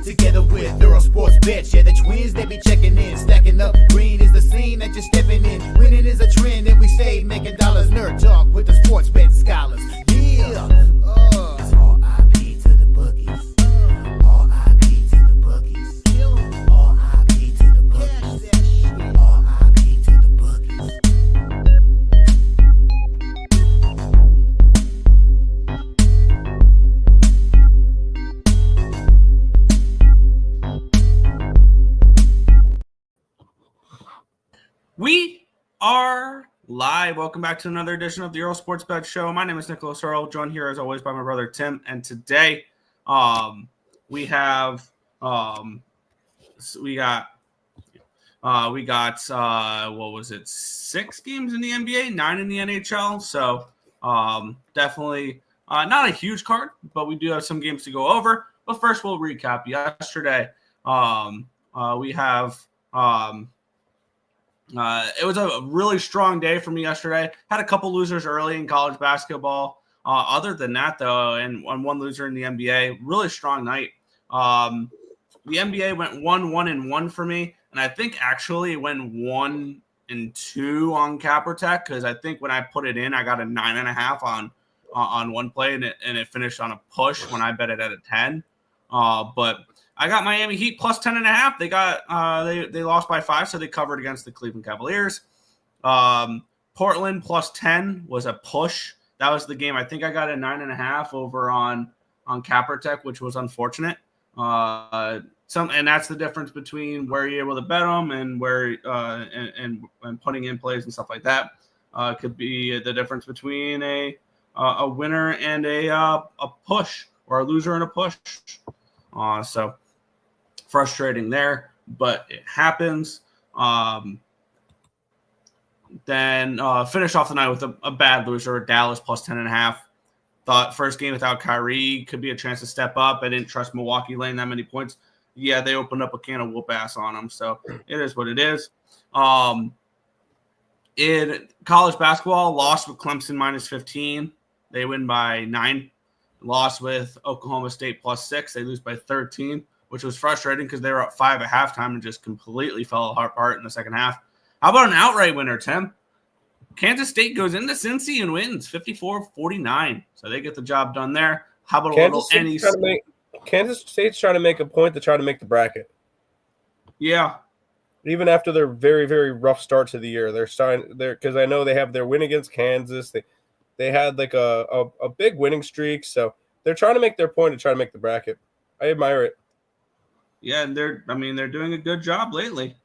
Together with Earle Sports Bets, yeah, the twins, they be checking in. Stacking up, green is the scene that you're stepping in. Winning is a trend, and we stay making dollars. Nerd talk with the sports bet scholars. Yeah, it's R.I.P. to the bookies. R.I.P. to the bookies. R.I.P. to the bookies. R.I.P. to the bookies. We are live. Welcome back to another edition of the Earle Sports Bet Show. My name is Nicholas Earle, joined here as always by my brother Tim. And today, we got 6 games in the NBA, 9 in the NHL. So definitely not a huge card, but we do have some games to go over. But first, we'll recap yesterday. It was a really strong day for me yesterday. Had a couple losers early in college basketball. Other than that, though, and one loser in the NBA, really strong night. The NBA went 1-1-1 for me, and I think actually it went 1-2 on Capertech because I think when I put it in, I got a 9.5 on one play, and it finished on a push when I bet it at a 10. But I got Miami Heat plus 10.5. They got they lost by 5, so they covered against the Cleveland Cavaliers. Portland plus 10 was a push. That was the game. I think I got a 9.5 over on Capertech, which was unfortunate. And that's the difference between where you're able to bet them and where and putting in plays and stuff like that. Could be the difference between a winner and a push, or a loser and a push. So frustrating there, but it happens. Then finish off the night with a bad loser, Dallas plus 10.5. Thought first game without Kyrie could be a chance to step up. I didn't trust Milwaukee laying that many points. Yeah, they opened up a can of whoop ass on them, so it is what it is. In college basketball, lost with Clemson minus 15. They win by 9. Lost with Oklahoma State plus 6. They lose by 13, which was frustrating because they were up 5 at halftime and just completely fell apart in the second half. How about an outright winner, Tim? Kansas State goes into Cincy and wins 54-49. So they get the job done there. How about Kansas State's trying to make a point to try to make the bracket. Yeah. Even after their very, very rough start to the year, they're starting there because I know they have their win against Kansas. They had like a big winning streak, so they're trying to make their point to try to make the bracket. I admire it. Yeah, and they're doing a good job lately.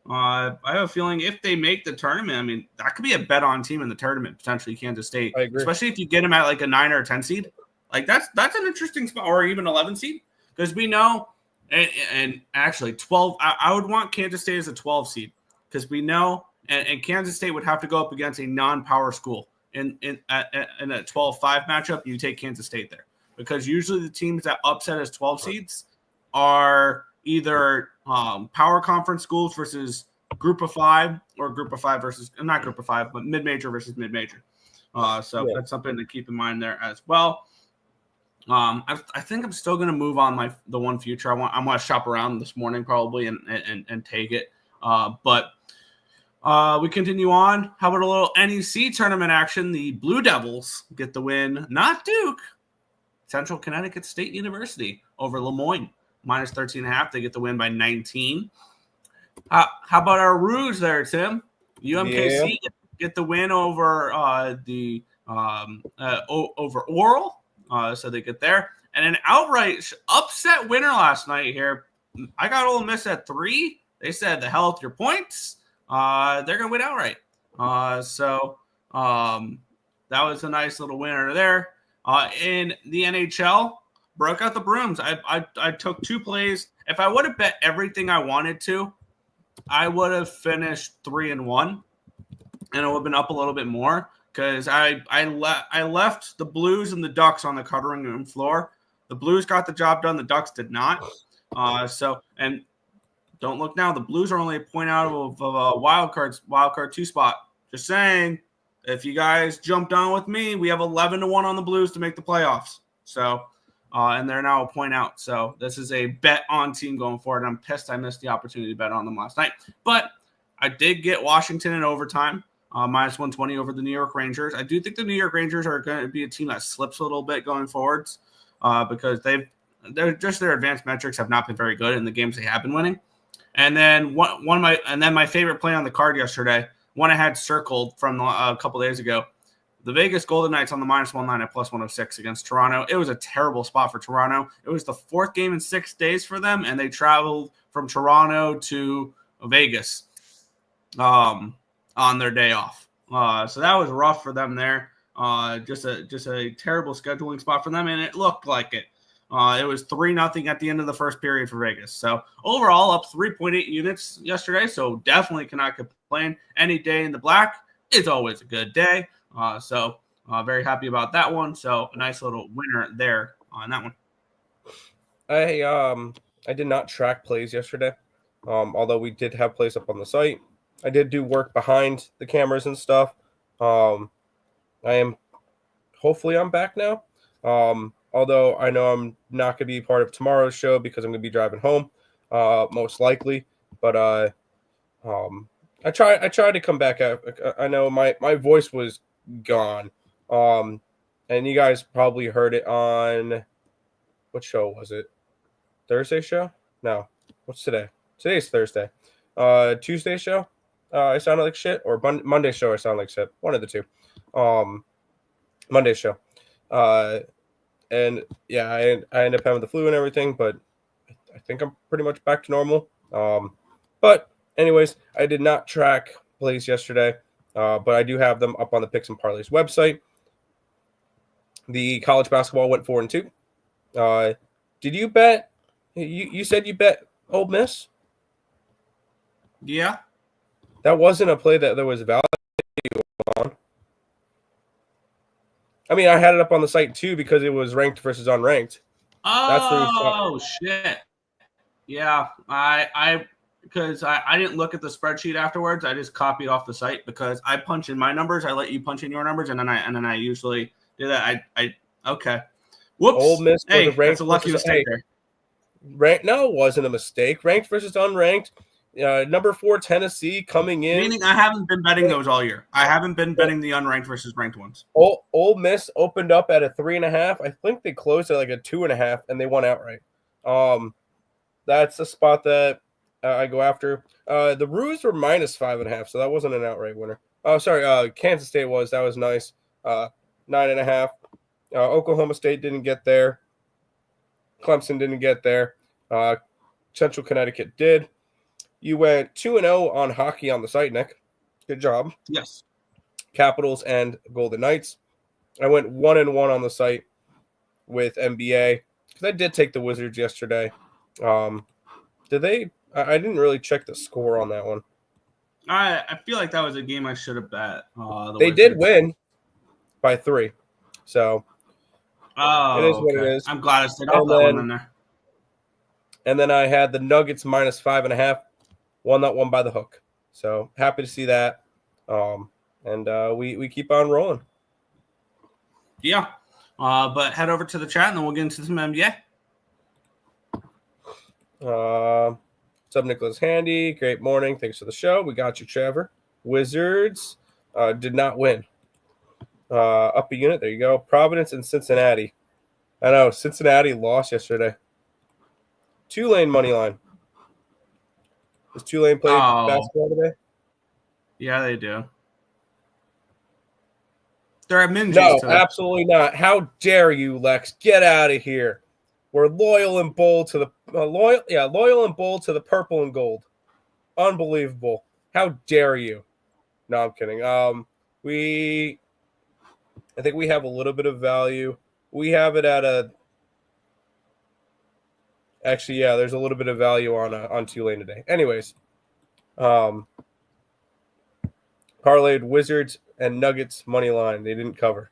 I have a feeling if they make the tournament, that could be a bet on team in the tournament, potentially Kansas State. I agree. Especially if you get them at like a 9 or a 10 seed. Like that's an interesting spot, or even 11 seed, because we know, and actually 12. I would want Kansas State as a 12 seed because we know, and Kansas State would have to go up against a non-power school. In a 12-5 matchup, you take Kansas State there because usually the teams that upset as 12 seeds are either power conference schools versus group of 5, or group of 5 versus not group of 5, but mid-major versus mid-major. So that's something to keep in mind there as well. I think I'm still going to move on the one future. I want to shop around this morning probably and take it. But we continue on. How about a little NEC tournament action? The Blue Devils get the win, not Duke. Central Connecticut State University over Lemoyne, minus 13.5. They get the win by 19. How about our Rouge there, Tim? UMKC get the win over over Earle. So they get there. And an outright upset winner last night here. I got Ole Miss at 3. They said the hell with your points. They're going to win outright. So that was a nice little winner there. In the NHL, broke out the brooms. I took 2 plays. If I would have bet everything I wanted to, I would have finished 3-1, and it would have been up a little bit more because I left the Blues and the Ducks on the cutting room floor. The Blues got the job done. The Ducks did not. And don't look now. The Blues are only a point out of a wild card 2 spot. Just saying, if you guys jumped on with me, we have 11-1 on the Blues to make the playoffs. So and they're now a point out. So this is a bet on team going forward. I'm pissed I missed the opportunity to bet on them last night. But I did get Washington in overtime, minus 120 over the New York Rangers. I do think the New York Rangers are going to be a team that slips a little bit going forwards because their advanced metrics have not been very good in the games they have been winning. And then my favorite play on the card yesterday, one I had circled from a couple days ago, the Vegas Golden Knights on the minus 1 at plus 106 against Toronto. It was a terrible spot for Toronto. It was the 4th game in 6 days for them, and they traveled from Toronto to Vegas on their day off. So that was rough for them there. Just a terrible scheduling spot for them, and it looked like it. It was 3-0 at the end of the first period for Vegas. So overall, up 3.8 units yesterday. So definitely cannot complain. Any day in the black is always a good day. So very happy about that one. So a nice little winner there on that one. I did not track plays yesterday, although we did have plays up on the site. I did do work behind the cameras and stuff. Hopefully I'm back now. Although I know I'm not going to be part of tomorrow's show because I'm going to be driving home, most likely. But I tried to come back. I know my voice was gone. And you guys probably heard it on, what show was it? Thursday show? No. What's today? Today's Thursday. Tuesday show? I sounded like shit. Or Monday show I sound like shit. One of the two. Monday show. And yeah, I ended up having the flu and everything, but I think I'm pretty much back to normal. But anyways, I did not track plays yesterday, but I do have them up on the Picks and Parleys website. The college basketball went 4-2. Did you bet? You said you bet Ole Miss? Yeah. That wasn't a play that there was value on. I mean, I had it up on the site too because it was ranked versus unranked. Oh, shit. Yeah, because I didn't look at the spreadsheet afterwards. I just copied off the site because I punch in my numbers. I let you punch in your numbers, and then I usually do that. Okay. Whoops. Ole Miss was ranked. That's a lucky mistake there. No, it wasn't a mistake. Ranked versus unranked. Number 4 Tennessee coming in. Meaning I haven't been betting those all year. I haven't been betting the unranked versus ranked ones. Ole Miss opened up at a 3.5. I think they closed at like a 2.5, and they won outright. That's a spot that I go after. The Roos were minus 5.5, so that wasn't an outright winner. Oh, sorry. Kansas State was. That was nice. 9.5. Oklahoma State didn't get there. Clemson didn't get there. Central Connecticut did. You went 2-0 on hockey on the site, Nick. Good job. Yes. Capitals and Golden Knights. I went 1-1 on the site with NBA because I did take the Wizards yesterday. Did they? I didn't really check the score on that one. I feel like that was a game I should have bet. They did win by 3. So it is what it is. I'm glad I stayed off that one in there. And then I had the Nuggets minus 5.5. Won that one by the hook. So happy to see that. And we keep on rolling. Yeah. But head over to the chat and then we'll get into some NBA. What's up, Nicholas Handy? Great morning. Thanks for the show. We got you, Trevor. Wizards did not win. Up a unit. There you go. Providence and Cincinnati. I know. Cincinnati lost yesterday. Tulane money line. Does Tulane play basketball today? Yeah, they do. They're at Minji's No, today. absolutely not. How dare you, Lex? Get out of here. We're loyal and bold to the loyal and bold to the purple and gold. Unbelievable. How dare you? No, I'm kidding. I think we have a little bit of value. We have it at a. Actually, yeah, there's a little bit of value on Tulane today. Anyways, parlayed Wizards and Nuggets money line. They didn't cover.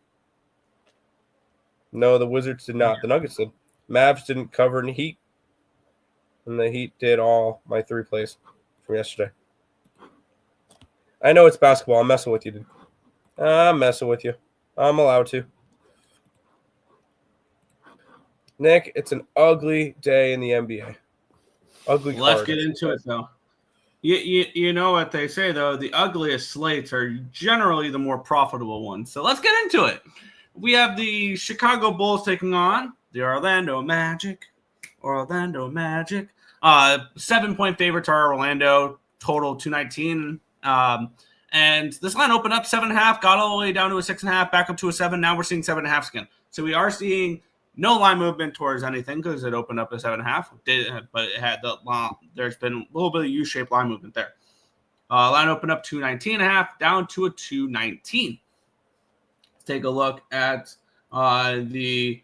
No, the Wizards did not. The Nuggets did. Mavs didn't cover in the Heat. And the Heat did all my 3 plays from yesterday. I know it's basketball. I'm messing with you, dude. I'm messing with you. I'm allowed to. Nick, it's an ugly day in the NBA. Ugly card. Let's get into it, though. You know what they say, though. The ugliest slates are generally the more profitable ones. So let's get into it. We have the Chicago Bulls taking on the Orlando Magic. 7-point favorites are Orlando, total 219. And this line opened up 7.5, got all the way down to a 6.5, back up to a 7. Now we're seeing 7.5 again. So we are seeing no line movement towards anything because it opened up at 7.5. But it had there's been a little bit of U-shaped line movement there. Line opened up 219.5, down to a 219. Let's take a look at the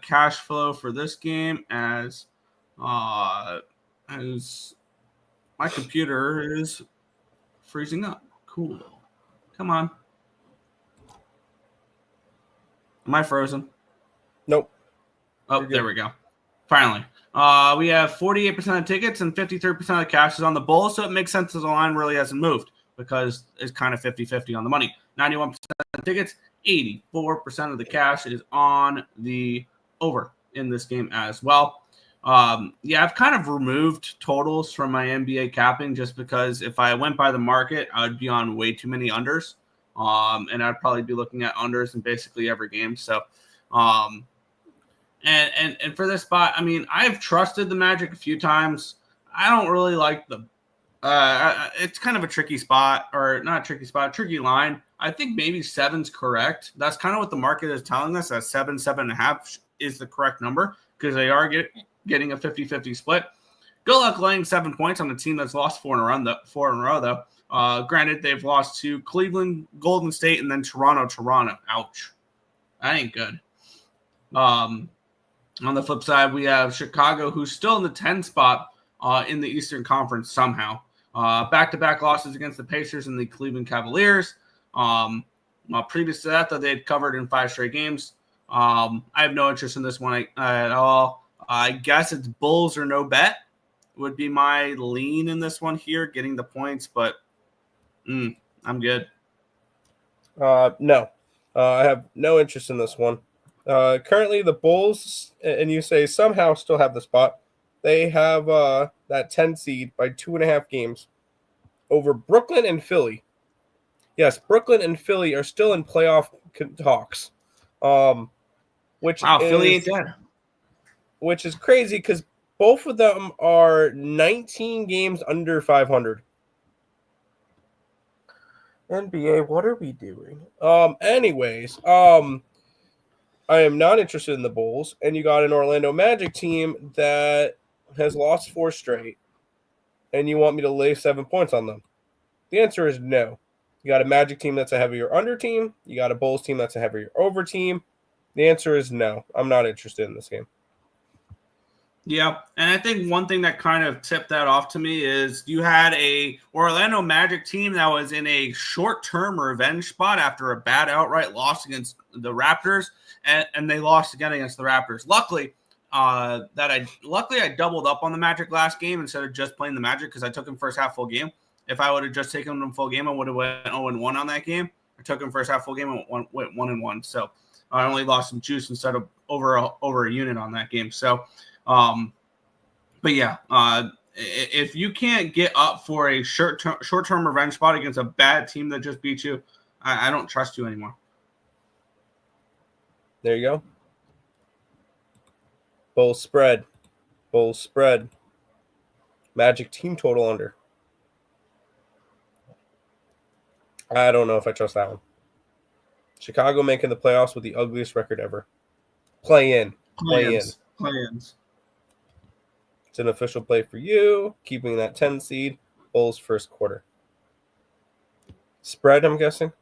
cash flow for this game as my computer is freezing up. Cool. Come on. Am I frozen? Nope. Oh, there we go. Finally. We have 48% of tickets and 53% of the cash is on the Bulls, so it makes sense that the line really hasn't moved because it's kind of 50-50 on the money. 91% of tickets, 84% of the cash is on the over in this game as well. I've kind of removed totals from my NBA capping just because if I went by the market, I would be on way too many unders. And I'd probably be looking at unders in basically every game. So, and for this spot, I mean, I've trusted the Magic a few times. I don't really like it's kind of a tricky spot, or not a tricky spot, tricky line. I think maybe 7's correct. That's kind of what the market is telling us, that 7.5 is the correct number because they are getting a 50-50 split. Good luck laying 7 points on a team that's lost four in a row, though. Granted, they've lost to Cleveland, Golden State, and then Toronto. Ouch. That ain't good. On the flip side, we have Chicago, who's still in the 10 spot in the Eastern Conference somehow. Back-to-back losses against the Pacers and the Cleveland Cavaliers. Previous to that, though, they had covered in 5 straight games. I have no interest in this one at all. I guess it's Bulls or no bet would be my lean in this one here, getting the points, but I'm good. No. I have no interest in this one. Currently, the Bulls, and you say somehow still have the spot, they have that 10 seed by 2.5 games over Brooklyn and Philly. Yes, Brooklyn and Philly are still in playoff talks. Philly ain't dead. Which is crazy because both of them are 19 games under 500. NBA, what are we doing? Anyways, I am not interested in the Bulls, and you got an Orlando Magic team that has lost 4 straight, and you want me to lay 7 points on them? The answer is no. You got a Magic team that's a heavier under team. You got a Bulls team that's a heavier over team. The answer is no. I'm not interested in this game. Yeah, and I think one thing that kind of tipped that off to me is you had a Orlando Magic team that was in a short-term revenge spot after a bad outright loss against the Raptors, and they lost again against the Raptors. Luckily, I doubled up on the Magic last game instead of just playing the Magic because I took them first half full game. If I would have just taken them full game, I would have went 0-1 on that game. I took them first half full game and went 1-1. So I only lost some juice instead of over a unit on that game. So. But yeah, if you can't get up for a short-term revenge spot against a bad team that just beat you, I don't trust you anymore. There you go. Bulls spread. Magic team total under. I don't know if I trust that one. Chicago making the playoffs with the ugliest record ever. Play-ins. It's an official play for you, keeping that 10 seed. Bulls first quarter. Spread, I'm guessing?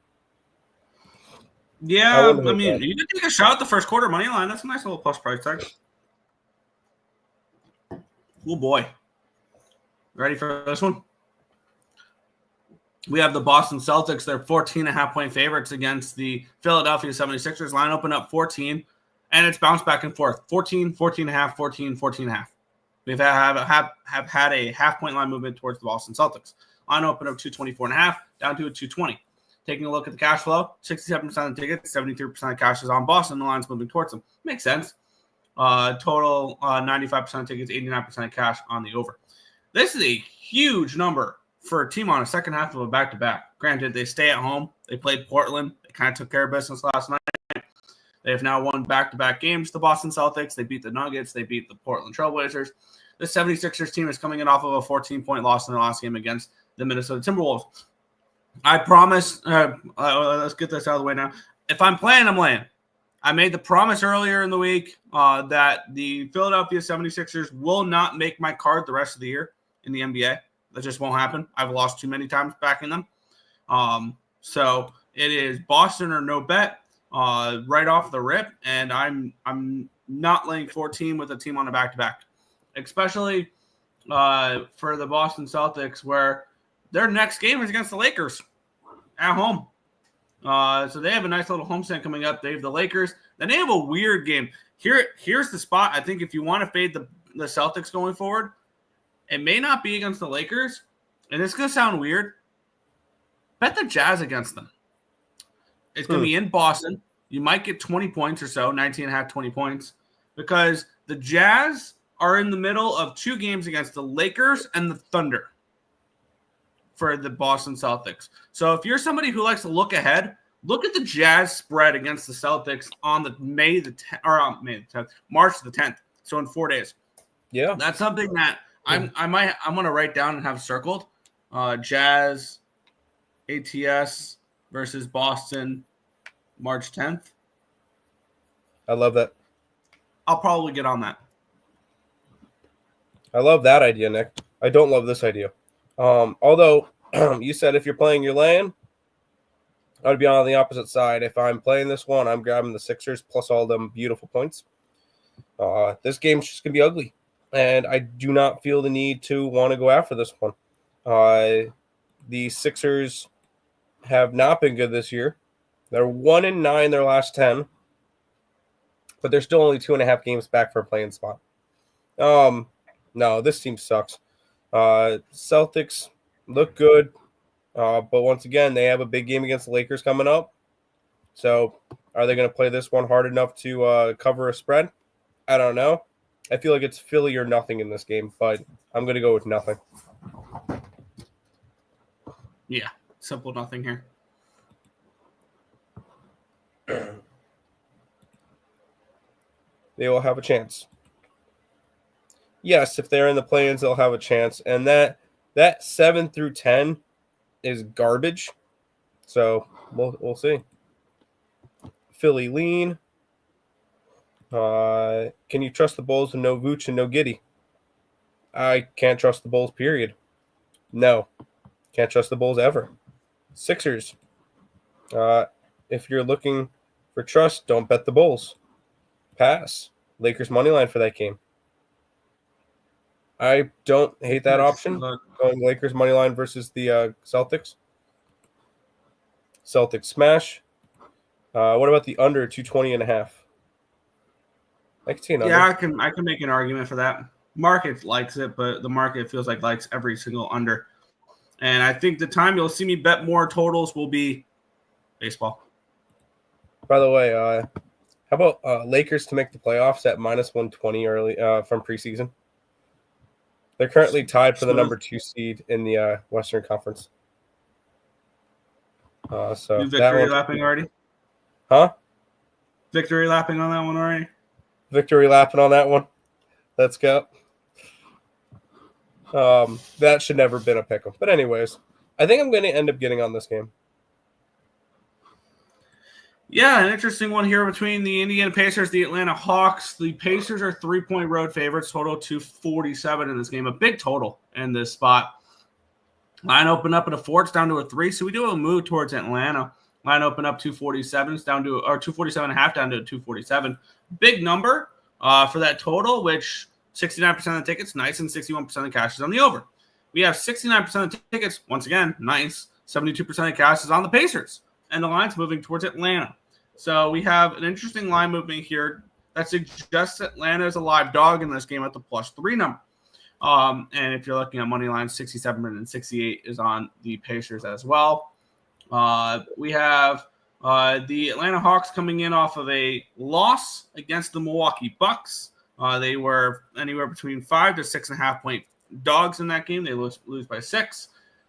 Yeah, I mean, you did take a shot at the first quarter money line. That's a nice little plus price tag. Oh, boy. Ready for this one? We have the Boston Celtics. They're 14.5-point favorites against the Philadelphia 76ers. Line open up 14, and it's bounced back and forth. 14, 14.5, 14, 14.5. We've have had a half-point line movement towards the Boston Celtics. Line open up 224.5, down to a 220. Taking a look at the cash flow, 67% of the tickets, 73% of cash is on Boston. The line's moving towards them. Makes sense. Total 95% tickets, 89% cash on the over. This is a huge number for a team on a second half of a back-to-back. Granted, they stay at home. They played Portland. They kind of took care of business last night. They have now won back-to-back games. The Boston Celtics, they beat the Nuggets. They beat the Portland Trailblazers. The 76ers team is coming in off of a 14-point loss in their last game against the Minnesota Timberwolves. I promise, let's get this out of the way now. If I'm playing, I'm laying. I made the promise earlier in the week that the Philadelphia 76ers will not make my card the rest of the year in the NBA. That just won't happen. I've lost too many times backing them. So it is Boston or no bet right off the rip, and I'm not laying 14 with a team on a back-to-back, especially for the Boston Celtics, where their next game is against the Lakers at home. So they have a nice little homestand coming up. They have the Lakers. Then they have a weird game. Here's the spot. I think if you want to fade the Celtics going forward, it may not be against the Lakers, and it's going to sound weird. Bet the Jazz against them. It's going to be in Boston. You might get 20 points or so, 19.5, 20 points, because the Jazz are in the middle of two games against the Lakers and the Thunder for the Boston Celtics. So if you're somebody who likes to look ahead, look at the Jazz spread against the Celtics on the March the 10th. So in 4 days. Yeah. That's something that I'm going to write down and have circled. Jazz ATS versus Boston March 10th. I love that. I'll probably get on that. I love that idea, Nick. I don't love this idea. Although you said if you're playing your land, I would be on the opposite side. If I'm playing this one, I'm grabbing the Sixers plus all them beautiful points. This game's just going to be ugly, and I do not feel the need to want to go after this one. The Sixers have not been good this year. They're 1-9 their last 10, but they're still only 2.5 games back for a playing spot. No, this team sucks. Celtics look good, but once again, they have a big game against the Lakers coming up. So are they going to play this one hard enough to cover a spread? I don't know. I feel like it's Philly or nothing in this game, but I'm going to go with nothing. Yeah, simple nothing here. They will have a chance. Yes, if they're in the play-ins, they'll have a chance. And that 7 through 10 is garbage. So we'll see. Philly lean. Can you trust the Bulls with no Vooch and no Giddey? I can't trust the Bulls, period. No. Can't trust the Bulls ever. Sixers. If you're looking for trust, don't bet the Bulls. Pass. Lakers money line for that game. I don't hate that option. Going Lakers money line versus the Celtics. Celtics smash. What about the under 220.5? I can see an under. Yeah, I can make an argument for that. Market likes it, but the market feels like likes every single under. And I think the time you'll see me bet more totals will be baseball. By the way, how about Lakers to make the playoffs at -120 early from preseason? They're currently tied for the number 2 seed in the Western Conference. So you victory lapping already? Huh? Victory lapping on that one already? Victory lapping on that one. Let's go. That should never have been a pick 'em. But anyways, I think I'm going to end up getting on this game. Yeah, an interesting one here between the Indiana Pacers, the Atlanta Hawks. The Pacers are 3-point road favorites, total 247 in this game. A big total in this spot. Line open up at a 4, it's down to a 3. So we do a move towards Atlanta. Line open up 247, it's down to, or 247.5 down to 247. Big number for that total, which 69% of the tickets, nice, and 61% of the cash is on the over. We have 69% of the tickets, once again, nice. 72% of cash is on the Pacers. And the line's moving towards Atlanta. So we have an interesting line movement here that suggests Atlanta is a live dog in this game at the +3 number. And if you're looking at money line, 67 and 68 is on the Pacers as well. We have The Atlanta Hawks coming in off of a loss against the Milwaukee Bucks. They were anywhere between 5 to 6.5 point dogs in that game. They lose by 6.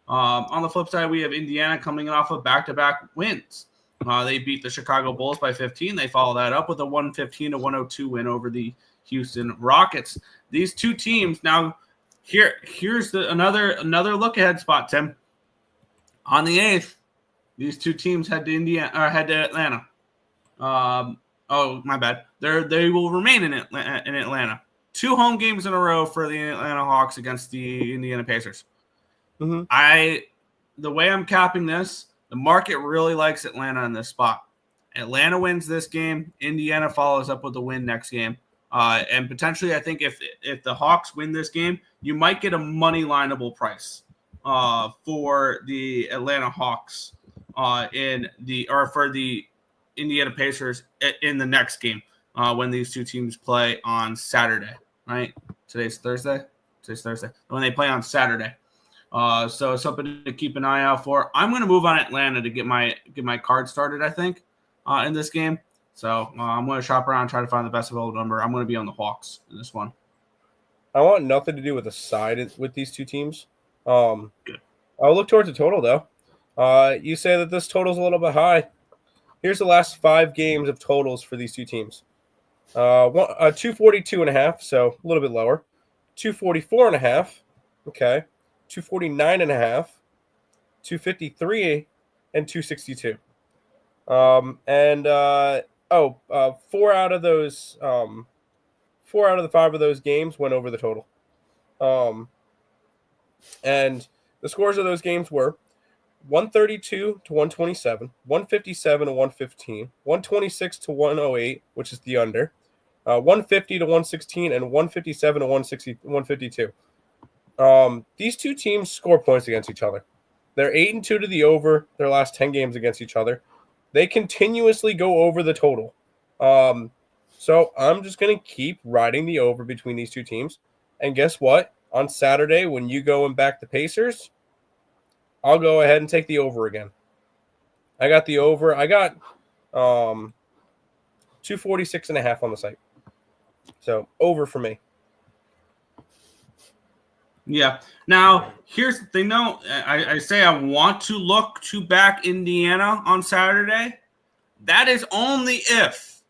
On the flip side, we have Indiana coming off of back-to-back wins. They beat the Chicago Bulls by 15. They follow that up with a 115-102 win over the Houston Rockets. These two teams now. Here's another look ahead spot, Tim. On the 8th, these two teams head to Atlanta. Oh, my bad. They will remain in Atlanta. 2 home games in a row for the Atlanta Hawks against the Indiana Pacers. Mm-hmm. The way I'm capping this, the market really likes Atlanta in this spot. Atlanta wins this game. Indiana follows up with a win next game. And potentially, I think if the Hawks win this game, you might get a money lineable price for the Atlanta Hawks for the Indiana Pacers in the next game when these two teams play on Saturday. Right? Today's Thursday. When they play on Saturday. So it's something to keep an eye out for. I'm going to move on Atlanta to get my card started, I think, in this game. So I'm going to shop around, try to find the best available number. I'm going to be on the Hawks in this one. I want nothing to do with the side with these two teams. Good. I'll look towards the total, though. You say that this total is a little bit high. Here's the last 5 games of totals for these two teams. 242.5, so a little bit lower. 244.5, okay. 249.5, 253, and 262. 4 out of those 4 out of the 5 of those games went over the total. And the scores of those games were 132 to 127, 157 to 115, 126 to 108, which is the under, 150 to 116, and 157 to 152. These two teams score points against each other. They're 8-2 to the over their last 10 games against each other. They continuously go over the total. So I'm just going to keep riding the over between these two teams. And guess what? On Saturday, when you go and back the Pacers, I'll go ahead and take the over again. I got the over. I got 246.5 on the site. So over for me. Yeah. Now, here's the thing, though. I say I want to look to back Indiana on Saturday. That is only if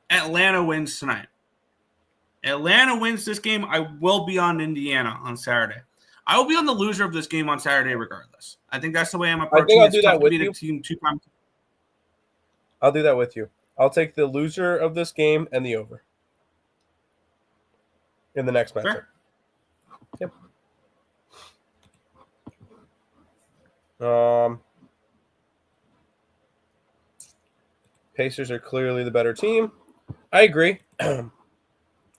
Atlanta wins tonight. Atlanta wins this game, I will be on Indiana on Saturday. I will be on the loser of this game on Saturday regardless. I think that's the way I'm approaching it. I'll do that with you. I'll do that with you. I'll take the loser of this game and the over in the next matchup. Sure. Yep. Pacers are clearly the better team. I agree.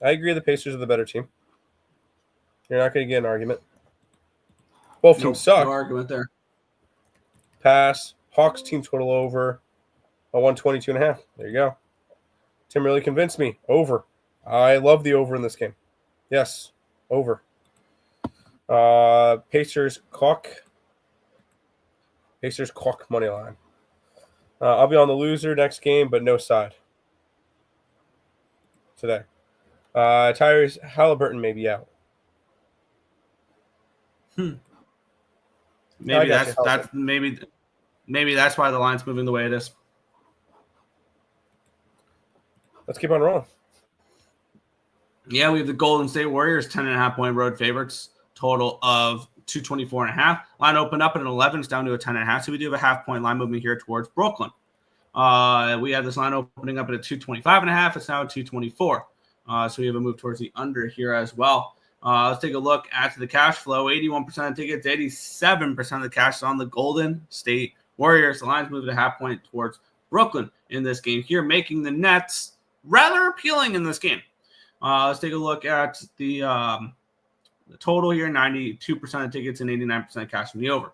I agree the Pacers are the better team. You're not going to get an argument. Both teams suck. No argument there. Pass. Hawks team total over a 122.5. There you go. Tim really convinced me. Over. I love the over in this game. Yes. Over. Pacers clock money line. I'll be on the loser next game, but no side today. Tyrese Halliburton may be out. Maybe that's why the line's moving the way it is. Let's keep on rolling. Yeah, we have the Golden State Warriors 10.5 point road favorites, total of 224.5. Line opened up at an 11, it's down to a 10.5. So we do have a half-point line movement here towards Brooklyn. We have this line opening up at a 225.5. It's now at 224. So we have a move towards the under here as well. Let's take a look at the cash flow. 81% of tickets, 87% of the cash is on the Golden State Warriors. The line's moving a half point towards Brooklyn in this game here, making the Nets rather appealing in this game. Let's take a look at the total here, 92% of tickets and 89% cash from the over.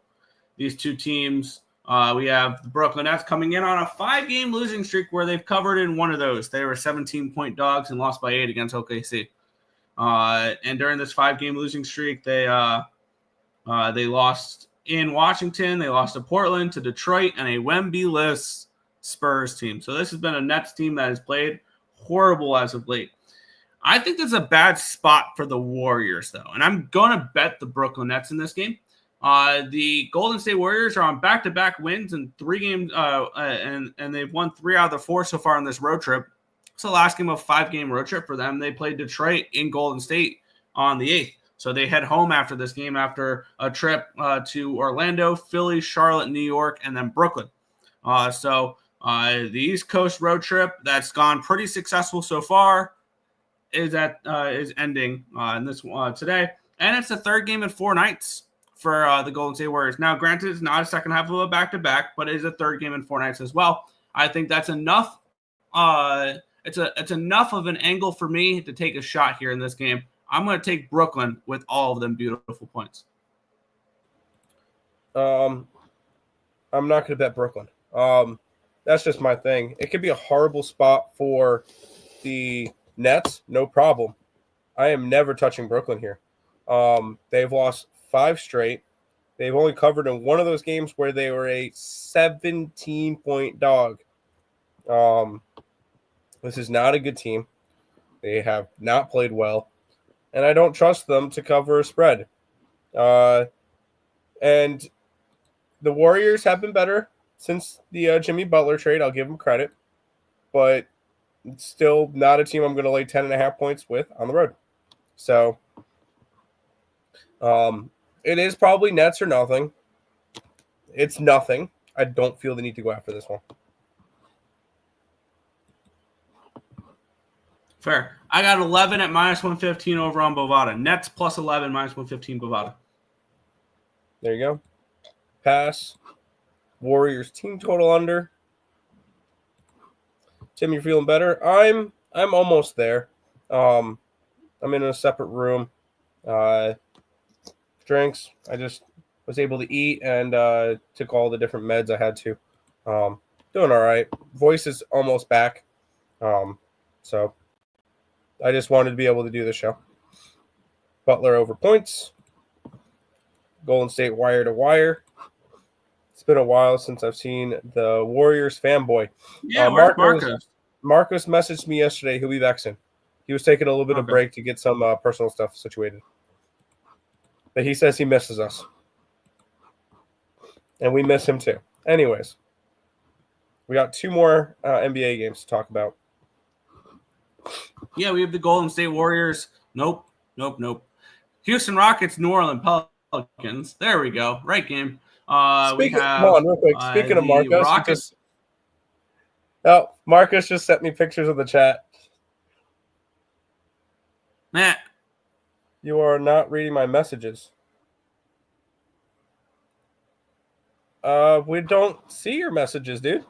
These two teams, we have the Brooklyn Nets coming in on a 5-game losing streak where they've covered in one of those. They were 17-point dogs and lost by 8 against OKC. And during this 5-game losing streak, they lost in Washington. They lost to Portland, to Detroit, and a Wemby-less Spurs team. So this has been a Nets team that has played horrible as of late. I think there's a bad spot for the Warriors, though, and I'm going to bet the Brooklyn Nets in this game. The Golden State Warriors are on back-to-back wins in 3 games, and they've won 3 out of the 4 so far on this road trip. It's the last game of a 5-game road trip for them. They played Detroit in Golden State on the 8th. So they head home after this game after a trip to Orlando, Philly, Charlotte, New York, and then Brooklyn. So the East Coast road trip that's gone pretty successful so far is ending in this today. And it's the 3rd game in 4 nights for the Golden State Warriors. Now, granted, it's not a second half of a back-to-back, but it is a 3rd game in 4 nights as well. I think that's enough. It's enough of an angle for me to take a shot here in this game. I'm going to take Brooklyn with all of them beautiful points. I'm not going to bet Brooklyn. That's just my thing. It could be a horrible spot for the Nets, no problem. I am never touching Brooklyn here. They've lost 5 straight. They've only covered in one of those games where they were a 17-point dog. This is not a good team. They have not played well. And I don't trust them to cover a spread. And the Warriors have been better since the Jimmy Butler trade. I'll give them credit. But it's still not a team I'm going to lay 10.5 points with on the road. So it is probably Nets or nothing. It's nothing. I don't feel the need to go after this one. Fair. I got 11 at -115 over on Bovada. Nets plus 11, -115 Bovada. There you go. Pass. Warriors team total under. Tim, you feeling better? I'm almost there. I'm in a separate room. Drinks. I just was able to eat and took all the different meds I had to. Doing all right. Voice is almost back. So I just wanted to be able to do the show. Butler over points. Golden State wire to wire. It's been a while since I've seen the Warriors fanboy. Yeah, Marcos messaged me yesterday. He'll be vexing. He was taking a little bit of break to get some personal stuff situated. But he says he misses us. And we miss him too. Anyways, we got 2 more NBA games to talk about. Yeah, we have the Golden State Warriors. Nope. Houston Rockets, New Orleans Pelicans. There we go. Right game. Speaking of Marcos, Marcos just sent me pictures of the chat. Matt, you are not reading my messages. We don't see your messages, dude.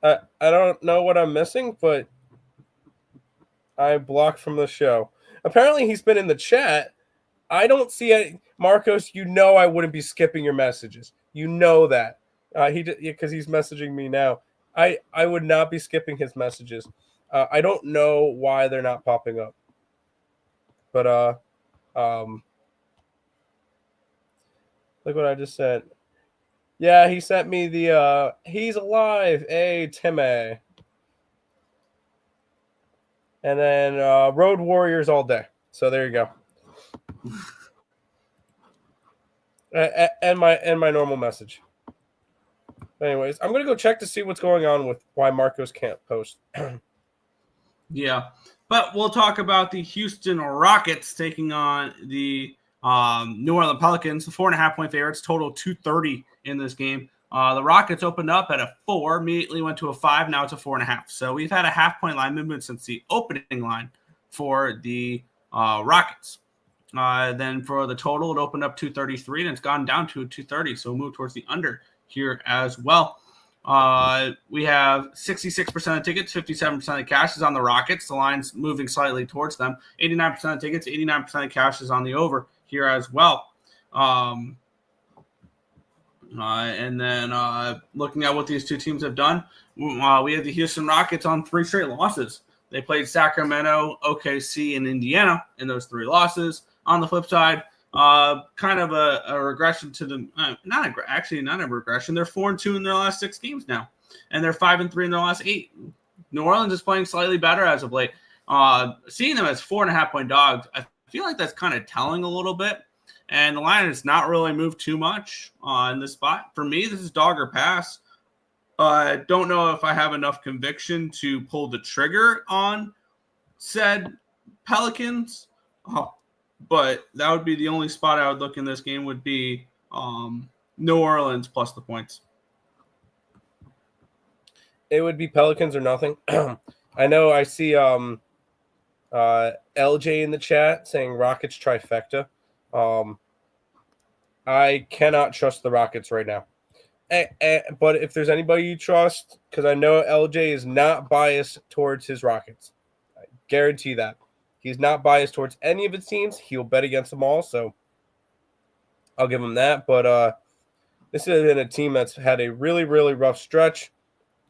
I don't know what I'm missing, but I blocked from the show. Apparently, he's been in the chat. I don't see any. Marcos, you know I wouldn't be skipping your messages. You know that. Because he's messaging me now. I would not be skipping his messages. I don't know why they're not popping up. But look what I just said. Yeah, he sent me the he's alive. Hey, Timmy. And then Road Warriors all day. So there you go. and my normal message. Anyways, I'm gonna go check to see what's going on with why Marcos can't post. Yeah, but we'll talk about the Houston Rockets taking on the New Orleans Pelicans. The 4.5-point favorites, total 230 in this game. The Rockets opened up at a 4, immediately went to a 5. Now it's a 4.5. So we've had a half-point line movement since the opening line for the Rockets. Then for the total, it opened up 233, and it's gone down to 230. So we'll move towards the under here as well. We have 66% of tickets, 57% of cash is on the Rockets. The line's moving slightly towards them. 89% of tickets, 89% of cash is on the over here as well. And then looking at what these two teams have done, we have the Houston Rockets on 3 straight losses. They played Sacramento, OKC, and Indiana in those 3 losses. On the flip side, kind of a regression to the not a regression. They're 4-2 in their last 6 games now. and they're 5-3 in their last 8. New Orleans is playing slightly better as of late. Seeing them as 4.5-point dogs, I feel like that's kind of telling a little bit. And the line has not really moved too much in this spot. For me, this is dog or pass. I don't know if I have enough conviction to pull the trigger on said Pelicans. But that would be the only spot I would look in this game would be New Orleans plus the points. It would be Pelicans or nothing. I know I see LJ in the chat saying Rockets trifecta. I cannot trust the Rockets right now. But if there's anybody you trust, because I know LJ is not biased towards his Rockets. I guarantee that. He's not biased towards any of his teams. He'll bet against them all, so I'll give him that. But this has been a team that's had a really, really rough stretch.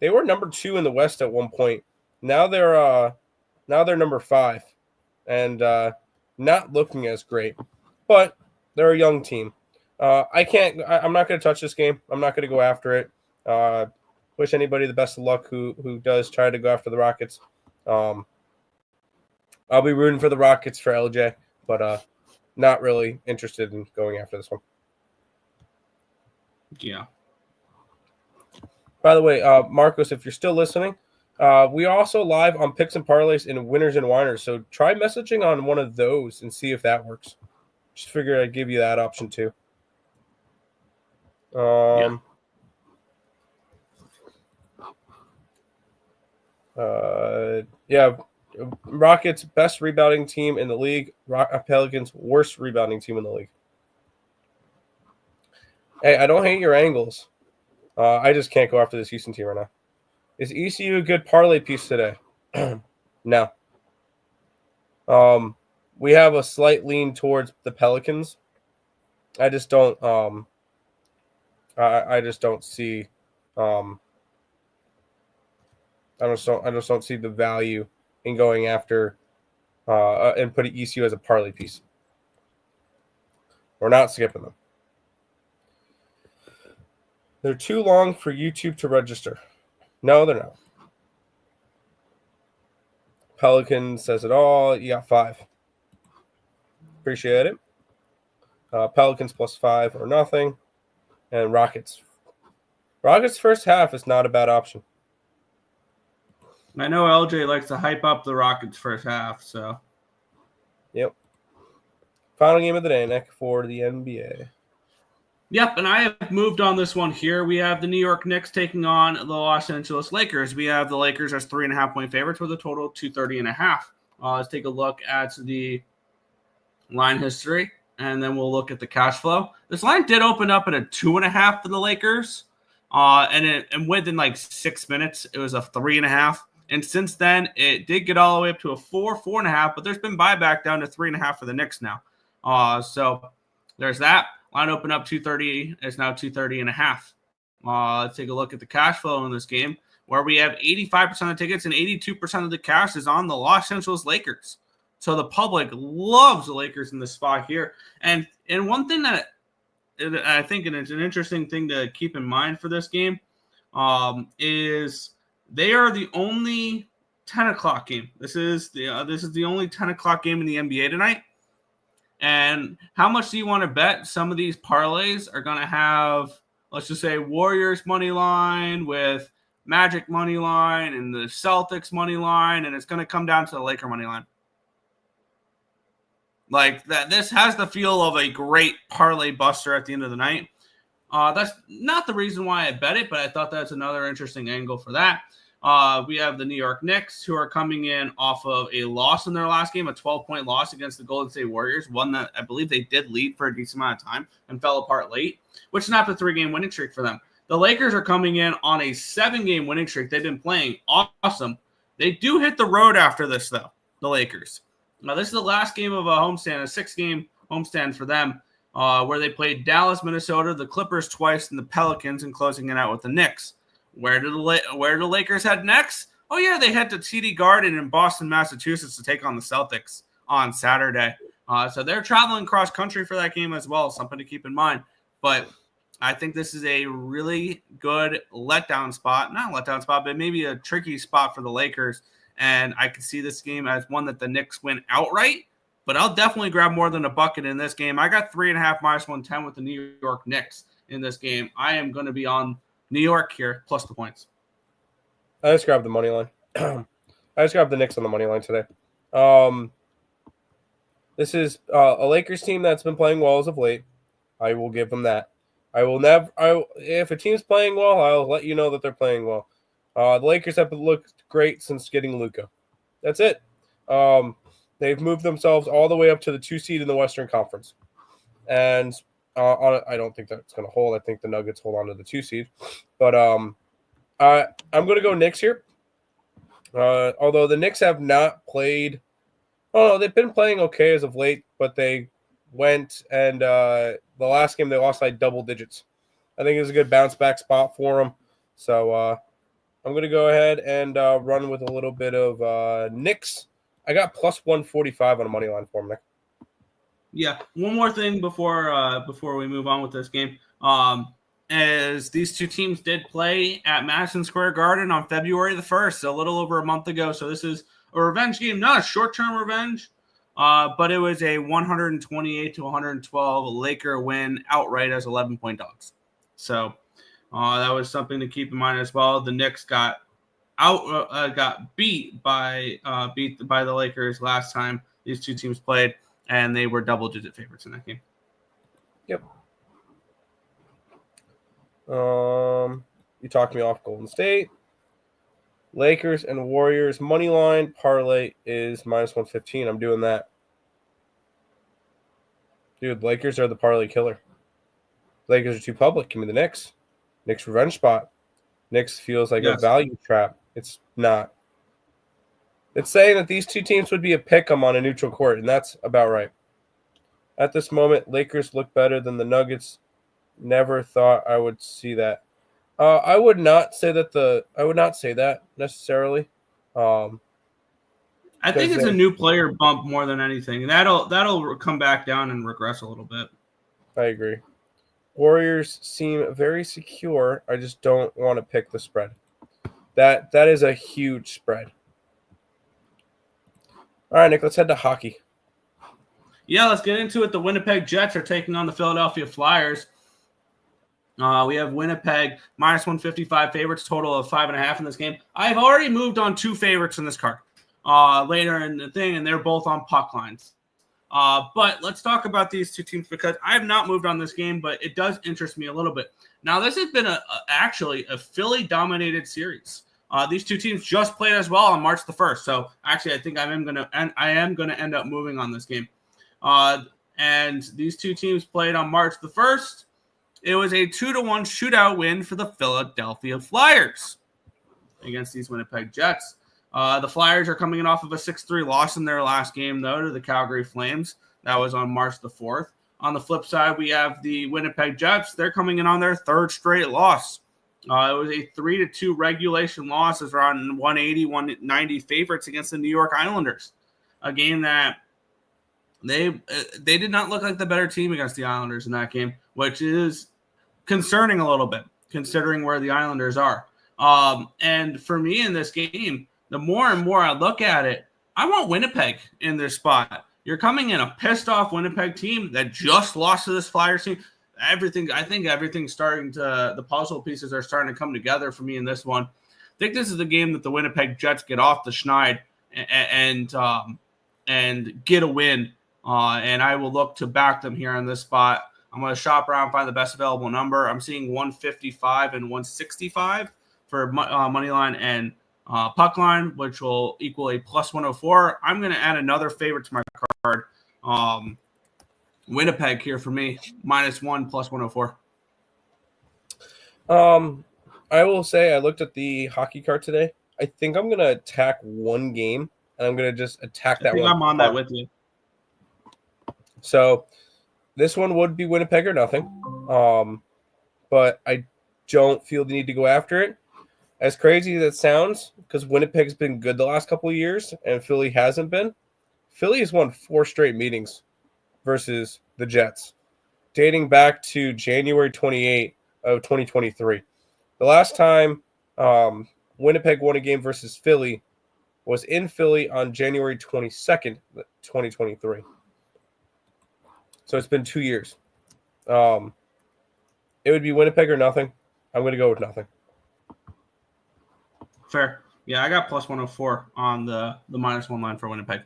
They were number 2 in the West at one point. Now they're number 5, and not looking as great. But they're a young team. I'm not going to touch this game. I'm not going to go after it. Wish anybody the best of luck who does try to go after the Rockets. I'll be rooting for the Rockets for LJ, but not really interested in going after this one. Yeah. By the way, Marcos, if you're still listening, we are also live on Picks and Parleys and Winners and Winers, so try messaging on one of those and see if that works. Just figured I'd give you that option too. Yeah. Rockets best rebounding team in the league. Pelicans worst rebounding team in the league. Hey, I don't hate your angles. I just can't go after this Houston team right now. Is ECU a good parlay piece today? No. We have a slight lean towards the Pelicans. I just don't. I just don't see. I just don't see the value in going after and putting ECU as a parlay piece. We're not skipping them. They're too long for YouTube to register. No, they're not. Pelican says it all. You got 5. Appreciate it. Pelicans plus 5 or nothing. And Rockets. Rockets first half is not a bad option. I know LJ likes to hype up the Rockets first half, so. Yep. Final game of the day, Nick, for the NBA. Yep, and I have moved on this one here. We have the New York Knicks taking on the Los Angeles Lakers. We have the Lakers as 3.5-point favorites with a total of 230.5. Let's take a look at the line history, and then we'll look at the cash flow. This line did open up at a 2.5 for the Lakers, and within like 6 minutes, it was a 3.5. And since then, it did get all the way up to a 4.5, but there's been buyback down to 3.5 for the Knicks now. So there's that. Line open up 230 is now 230.5. Let's take a look at the cash flow in this game, where we have 85% of the tickets and 82% of the cash is on the Los Angeles Lakers. So the public loves the Lakers in this spot here. And one thing that I think, and it's an interesting thing to keep in mind for this game, is they are the only 10 o'clock game. This is the only 10 o'clock game in the NBA tonight. And how much do you want to bet some of these parlays are going to have, let's just say, Warriors money line with Magic money line and the Celtics money line, and it's going to come down to the Laker money line? Like that, this has the feel of a great parlay buster at the end of the night. That's not the reason why I bet it, but I thought that's another interesting angle for that. We have the New York Knicks, who are coming in off of a loss in their last game, a 12-point loss against the Golden State Warriors, one that I believe they did lead for a decent amount of time and fell apart late, which snapped a 3-game winning streak for them. The Lakers are coming in on a 7-game winning streak. They've been playing awesome. They do hit the road after this, though, the Lakers. Now, this is the last game of a homestand, a 6-game homestand for them, where they played Dallas, Minnesota, the Clippers twice, and the Pelicans, and closing it out with the Knicks. Where do the Lakers head next? Oh, yeah, they head to TD Garden in Boston, Massachusetts to take on the Celtics on Saturday. So they're traveling cross-country for that game as well, something to keep in mind. But I think this is a really good letdown spot. Not a letdown spot, but maybe a tricky spot for the Lakers. And I can see this game as one that the Knicks win outright. But I'll definitely grab more than a bucket in this game. I got 3.5 minus 110 with the New York Knicks in this game. I am going to be on New York here, plus the points. I just grabbed the money line. I just grabbed the Knicks on the money line today. This is a Lakers team that's been playing well as of late. I will give them that. I will never. If a team's playing well, I'll let you know that they're playing well. The Lakers have looked great since getting Luka. That's it. They've moved themselves all the way up to the 2 seed in the Western Conference, and I don't think that's going to hold. I think the Nuggets hold on to the 2 seed, but I'm going to go Knicks here. Although the Knicks have not played. Oh, no, they've been playing okay as of late, but they went and the last game they lost like double digits. I think it was a good bounce back spot for them. So I'm going to go ahead and run with a little bit of Knicks. I got plus 145 on a money line for them, Nick. Yeah, one more thing before we move on with this game. As these two teams did play at Madison Square Garden on February the 1st, a little over a month ago. So this is a revenge game, not a short-term revenge, but it was a 128 to 112 Laker win outright as 11-point dogs. So that was something to keep in mind as well. The Knicks got beat by the Lakers last time these two teams played, and they were double-digit favorites in that game. Yep. You talked me off Golden State. Lakers and Warriors money line parlay is minus 115. I'm doing that. Dude, Lakers are the parlay killer. Lakers are too public. Give me the Knicks. Knicks revenge spot. Knicks feels like a value trap. It's not. It's saying that these two teams would be a pick 'em on a neutral court, and that's about right. At this moment, Lakers look better than the Nuggets. Never thought I would see that. I would not say that necessarily. I think it's a new player bump more than anything. That'll come back down and regress a little bit. I agree. Warriors seem very secure. I just don't want to pick the spread. That is a huge spread. All right, Nick, let's head to hockey. Yeah, let's get into it. The Winnipeg Jets are taking on the Philadelphia Flyers. We have Winnipeg minus 155 favorites, total of 5.5 in this game. I've already moved on 2 favorites in this card later in the thing, and they're both on puck lines. But let's talk about these two teams because I have not moved on this game, but it does interest me a little bit. Now, this has been actually a Philly-dominated series. These two teams just played as well on March the 1st. So actually, I think I am going to end up moving on this game. And these two teams played on March the 1st. It was a 2-1 shootout win for the Philadelphia Flyers against these Winnipeg Jets. The Flyers are coming in off of a 6-3 loss in their last game, though, to the Calgary Flames. That was on March the 4th. On the flip side, we have the Winnipeg Jets. They're coming in on their 3rd straight loss. It was a 3-2 regulation loss as around 180, 190 favorites against the New York Islanders. A game that they did not look like the better team against the Islanders in that game, which is concerning a little bit, considering where the Islanders are. And for me in this game, the more and more I look at it, I want Winnipeg in this spot. You're coming in a pissed-off Winnipeg team that just lost to this Flyers team. I think everything's starting to – the puzzle pieces are starting to come together for me in this one. I think this is the game that the Winnipeg Jets get off the schneid and get a win. And I will look to back them here on this spot. I'm going to shop around, find the best available number. I'm seeing 155 and 165 for money line and puck line, which will equal a plus 104. I'm going to add another favorite to my card. Winnipeg here for me, -1 plus 104. I will say I looked at the hockey card today. I think I'm going to attack one game, and I'm going to just attack that one. I'm on that with you. So this one would be Winnipeg or nothing. But I don't feel the need to go after it. As crazy as it sounds, because Winnipeg's been good the last couple of years and Philly hasn't been. Philly has won 4 straight meetings versus the Jets. dating back to January 28 of 2023. The last time Winnipeg won a game versus Philly was in Philly on January 22nd, 2023. So it's been 2 years. It would be Winnipeg or nothing. I'm going to go with nothing. Fair. Yeah, I got plus 104 on the -1 line for Winnipeg.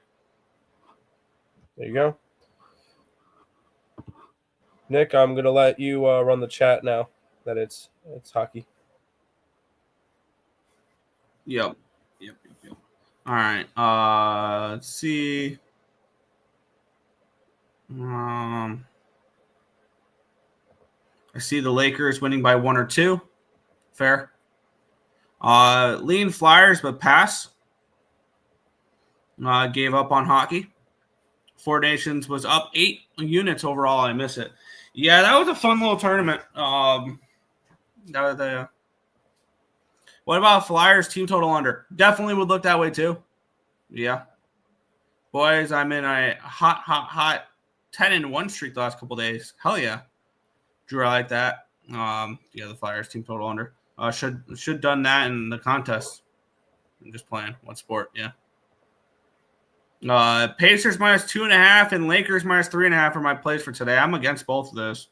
There you go. Nick, I'm going to let you run the chat now that it's hockey. Yep. All right. Let's see. I see the Lakers winning by 1 or 2. Fair. Lean Flyers, but pass. Gave up on hockey. Four Nations was up 8 units overall. I miss it. Yeah, that was a fun little tournament. What about Flyers team total under? Definitely would look that way too. Yeah. Boys, I'm in a hot 10-1 streak the last couple days. Hell yeah. Drew, I like that. The Flyers team total under. Should done that in the contest. I'm just playing one sport, yeah. Pacers -2.5 and Lakers -3.5 are my plays for today. I'm against both of those.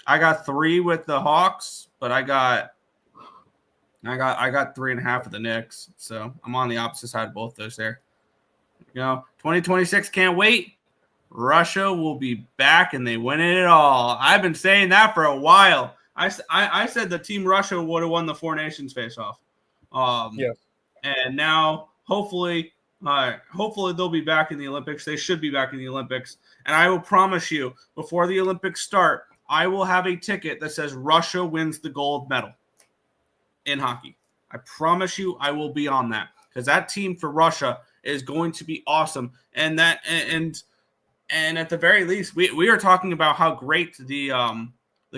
I got 3 with the Hawks, but I got 3.5 with the Knicks. So I'm on the opposite side of both those there. 2026 can't wait. Russia will be back and they win it all. I've been saying that for a while. I said the team Russia would have won the Four Nations face-off. Yes. And now hopefully they'll be back in the Olympics. They should be back in the Olympics. And I will promise you, before the Olympics start, I will have a ticket that says Russia wins the gold medal in hockey. I promise you I will be on that because that team for Russia is going to be awesome. And at the very least, we are talking about how great the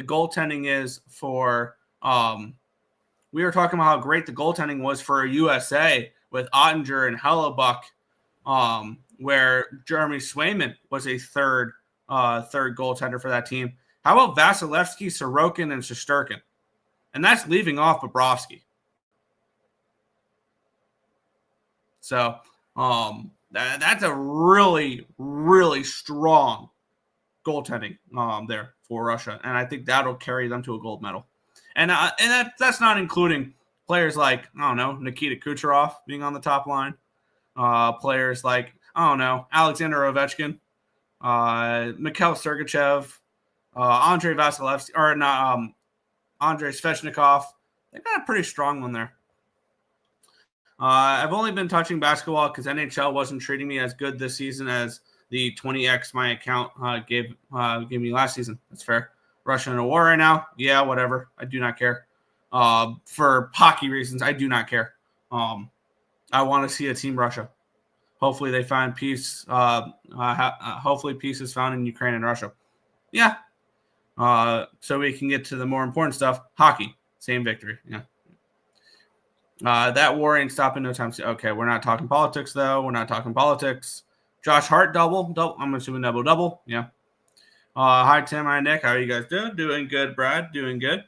goaltending is for we were talking about how great the goaltending was for USA with Ottinger and Hellebuck, where Jeremy Swayman was a third goaltender for that team. How about Vasilevsky, Sorokin, and Shesterkin? And that's leaving off Bobrovsky. So that's a really, really strong goaltending there for Russia. And I think that'll carry them to a gold medal. And that's not including players like, I don't know, Nikita Kucherov being on the top line. Players like, I don't know, Alexander Ovechkin, Mikhail Sergachev, Andrei Vasilevsky, or not, Andrei Svechnikov. They got a pretty strong one there. I've only been touching basketball because NHL wasn't treating me as good this season as the 20x my account gave me last season. That's fair. Russia in a war right now. Yeah, whatever. I do not care. For hockey reasons, I do not care. I want to see a team Russia. Hopefully they find peace. Hopefully peace is found in Ukraine and Russia. Yeah. So we can get to the more important stuff. Hockey. Same victory. Yeah. That war ain't stopping no time soon. Okay, we're not talking politics, though. We're not talking politics. Josh Hart, double. I'm assuming double. Yeah. Hi, Tim. Hi, Nick. How are you guys doing? Doing good, Brad. Doing good.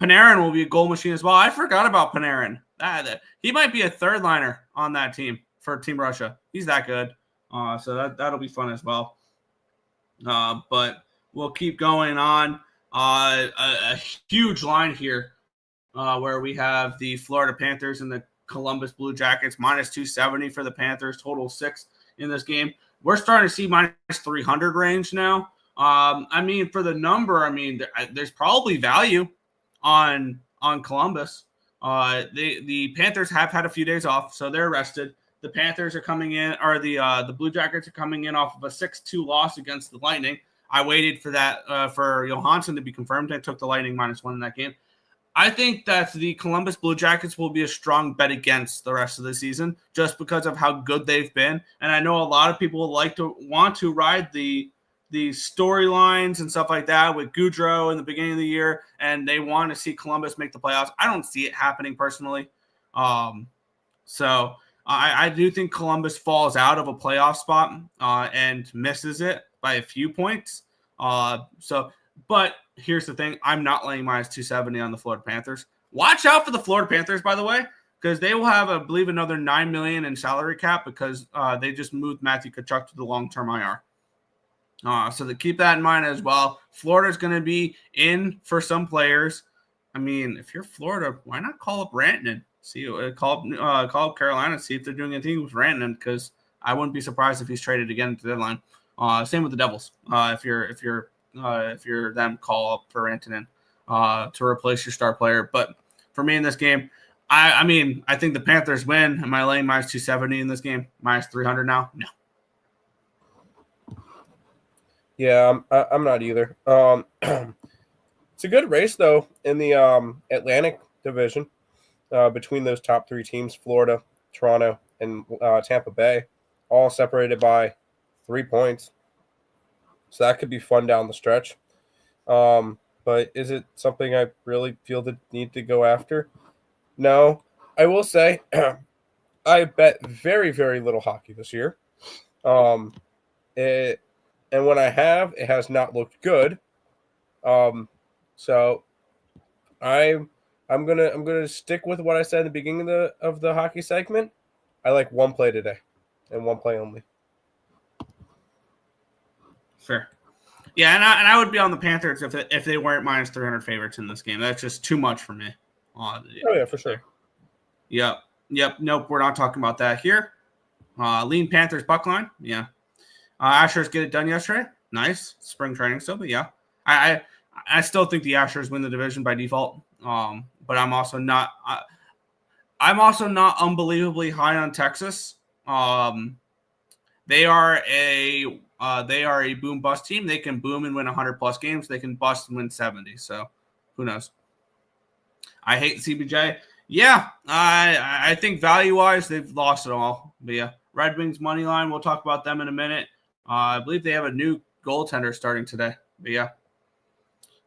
Panarin will be a goal machine as well. I forgot about Panarin. He might be a third liner on that team for Team Russia. He's that good. So that'll be fun as well. But we'll keep going on. A huge line here. Where we have the Florida Panthers and the Columbus Blue Jackets, -270 for the Panthers, total 6 in this game. We're starting to see -300 range now. For the number, there's probably value on Columbus. The Panthers have had a few days off, so they're rested. The Panthers are coming in, or the Blue Jackets are coming in off of a 6-2 loss against the Lightning. I waited for that for Johansson to be confirmed. I took the Lightning -1 in that game. I think that the Columbus Blue Jackets will be a strong bet against the rest of the season just because of how good they've been. And I know a lot of people want to ride the storylines and stuff like that with Goudreau in the beginning of the year, and they want to see Columbus make the playoffs. I don't see it happening personally. So I do think Columbus falls out of a playoff spot and misses it by a few points. So But here's the thing. I'm not laying minus 270 on the Florida Panthers. Watch out for the Florida Panthers, by the way, because they will have, I believe, another $9 million in salary cap because they just moved Matthew Tkachuk to the long-term IR. So to keep that in mind as well. Florida's going to be in for some players. I mean, if you're Florida, why not call up Rantanen? See, call up Carolina, see if they're doing anything with Rantanen, because I wouldn't be surprised if he's traded again at the deadline. Same with the Devils. If you're them, call up for Rantanen to replace your star player. But for me in this game, I mean, I think the Panthers win. Am I laying minus 270 in this game? Minus 300 now? No. Yeah, I'm not either. It's a good race though in the Atlantic Division between those top three teams: Florida, Toronto, and Tampa Bay, all separated by 3 points. So that could be fun down the stretch. But is it something I really feel the need to go after? No. I will say I bet very, very little hockey this year. And when I have, it has not looked good. So I'm gonna stick with what I said at the beginning of the hockey segment. I like one play today, and one play only. Fair. Yeah, and I would be on the Panthers if they weren't minus 300 favorites in this game. That's just too much for me. Oh yeah, for sure. Yep. Nope, we're not talking about that here. Lean Panthers buck line. Yeah. Ashers get it done yesterday. Nice spring training still, but yeah, I still think the Ashers win the division by default. But I'm also not unbelievably high on Texas. They are a boom bust team. They can boom and win 100+ games. They can bust and win 70. So who knows? I hate CBJ. Yeah, I think value-wise, they've lost it all. But yeah, Red Wings money line, we'll talk about them in a minute. I believe they have a new goaltender starting today. But yeah,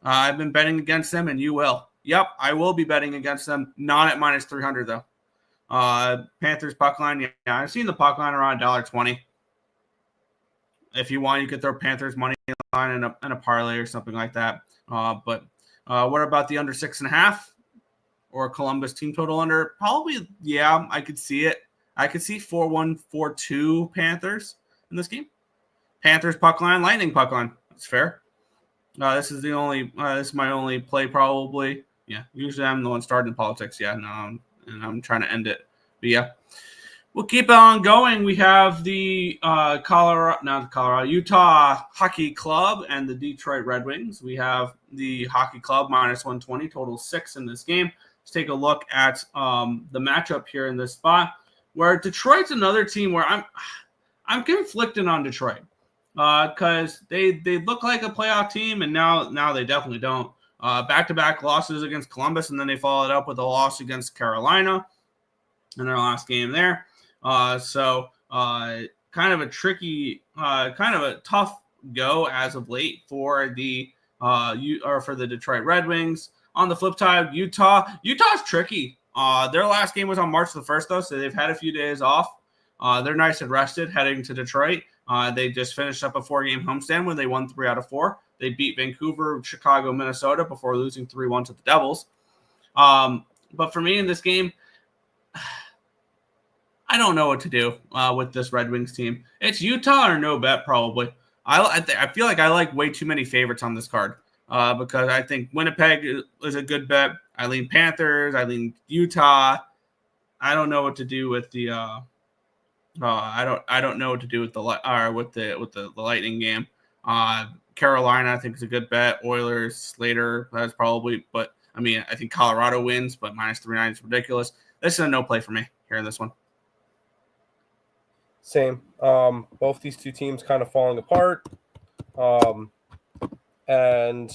I've been betting against them, and you will. Yep, I will be betting against them, not at minus 300, though. Panthers puck line, yeah, I've seen the puck line around $1.20. If you want, you could throw Panthers money line and a parlay or something like that. But what about the under 6.5 or Columbus team total under? Probably, yeah, I could see it. I could see 4-1, 4-2 Panthers in this game. Panthers puck line, Lightning puck line. That's fair. This is my only play probably. Yeah, usually I'm the one starting politics. Yeah, no, and I'm trying to end it. But yeah, we'll keep on going. We have the Utah Hockey Club and the Detroit Red Wings. We have the Hockey Club minus 120, total 6 in this game. Let's take a look at the matchup here in this spot, where Detroit's another team where I'm conflicted on Detroit because they look like a playoff team, and now they definitely don't. Back-to-back losses against Columbus, and then they followed up with a loss against Carolina in their last game there. So kind of a tricky, kind of a tough go as of late for the Detroit Red Wings. On the flip side, Utah's tricky. Their last game was on March the 1st, though, so they've had a few days off. They're nice and rested heading to Detroit. They just finished up a 4-game homestand when they won 3 out of 4. They beat Vancouver, Chicago, Minnesota before losing 3-1 to the Devils. But for me in this game, I don't know what to do with this Red Wings team. It's Utah or no bet, probably. I feel like I like way too many favorites on this card because I think Winnipeg is a good bet. I lean Panthers. I lean Utah. I don't know what to do with the. I don't know what to do with the Lightning game. Carolina, I think, is a good bet. Oilers, Slater, that's probably. But I mean, I think Colorado wins, but minus 390 is ridiculous. This is a no play for me here in this one. Same. Both these two teams kind of falling apart. And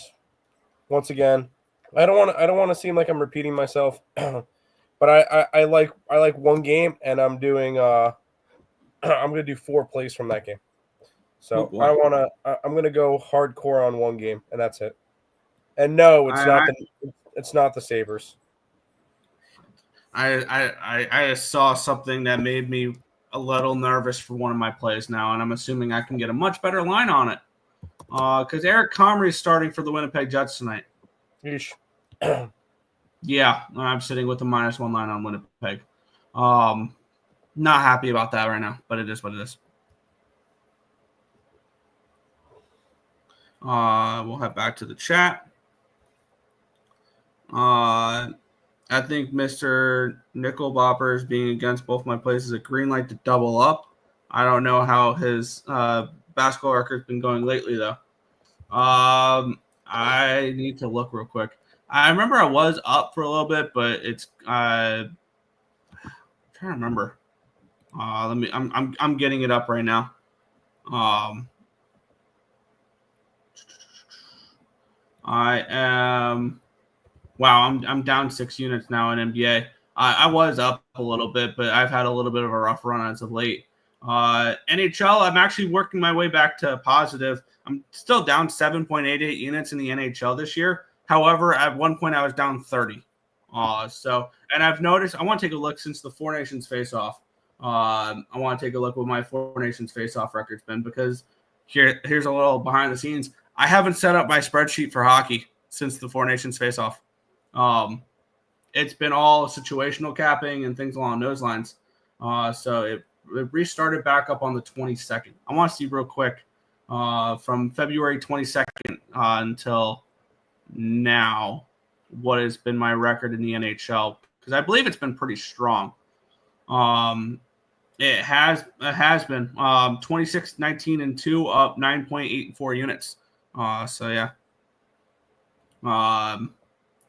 once again, I don't want to seem like I'm repeating myself, but I like one game, and I'm doing I'm gonna do 4 plays from that game. So I'm gonna go hardcore on one game, and that's it. And no, it's not the Sabres. I saw something that made me a little nervous for one of my plays now, and I'm assuming I can get a much better line on it. because Eric Comrie is starting for the Winnipeg Jets tonight. Yeesh. Yeah, I'm sitting with a -1 line on Winnipeg. Not happy about that right now, but it is what it is. We'll head back to the chat. I think Mr. Nickelbopper is being against both my plays is a green light to double up. I don't know how his basketball record's been going lately, though. I need to look real quick. I remember I was up for a little bit, but it's I'm trying to remember. I'm getting it up right now. I am. Wow, I'm down 6 units now in NBA. I was up a little bit, but I've had a little bit of a rough run as of late. NHL, I'm actually working my way back to positive. I'm still down 7.88 units in the NHL this year. However, at one point I was down 30. And I've noticed, I want to take a look since the Four Nations face-off. I want to take a look what my Four Nations face-off record's been, because here's a little behind the scenes. I haven't set up my spreadsheet for hockey since the Four Nations face-off. It's been all situational capping and things along those lines. So it restarted back up on the 22nd. I want to see real quick from February 22nd until now what has been my record in the NHL, because I believe it's been pretty strong. It has been 26, 19, and 2, up 9.84 units. So yeah.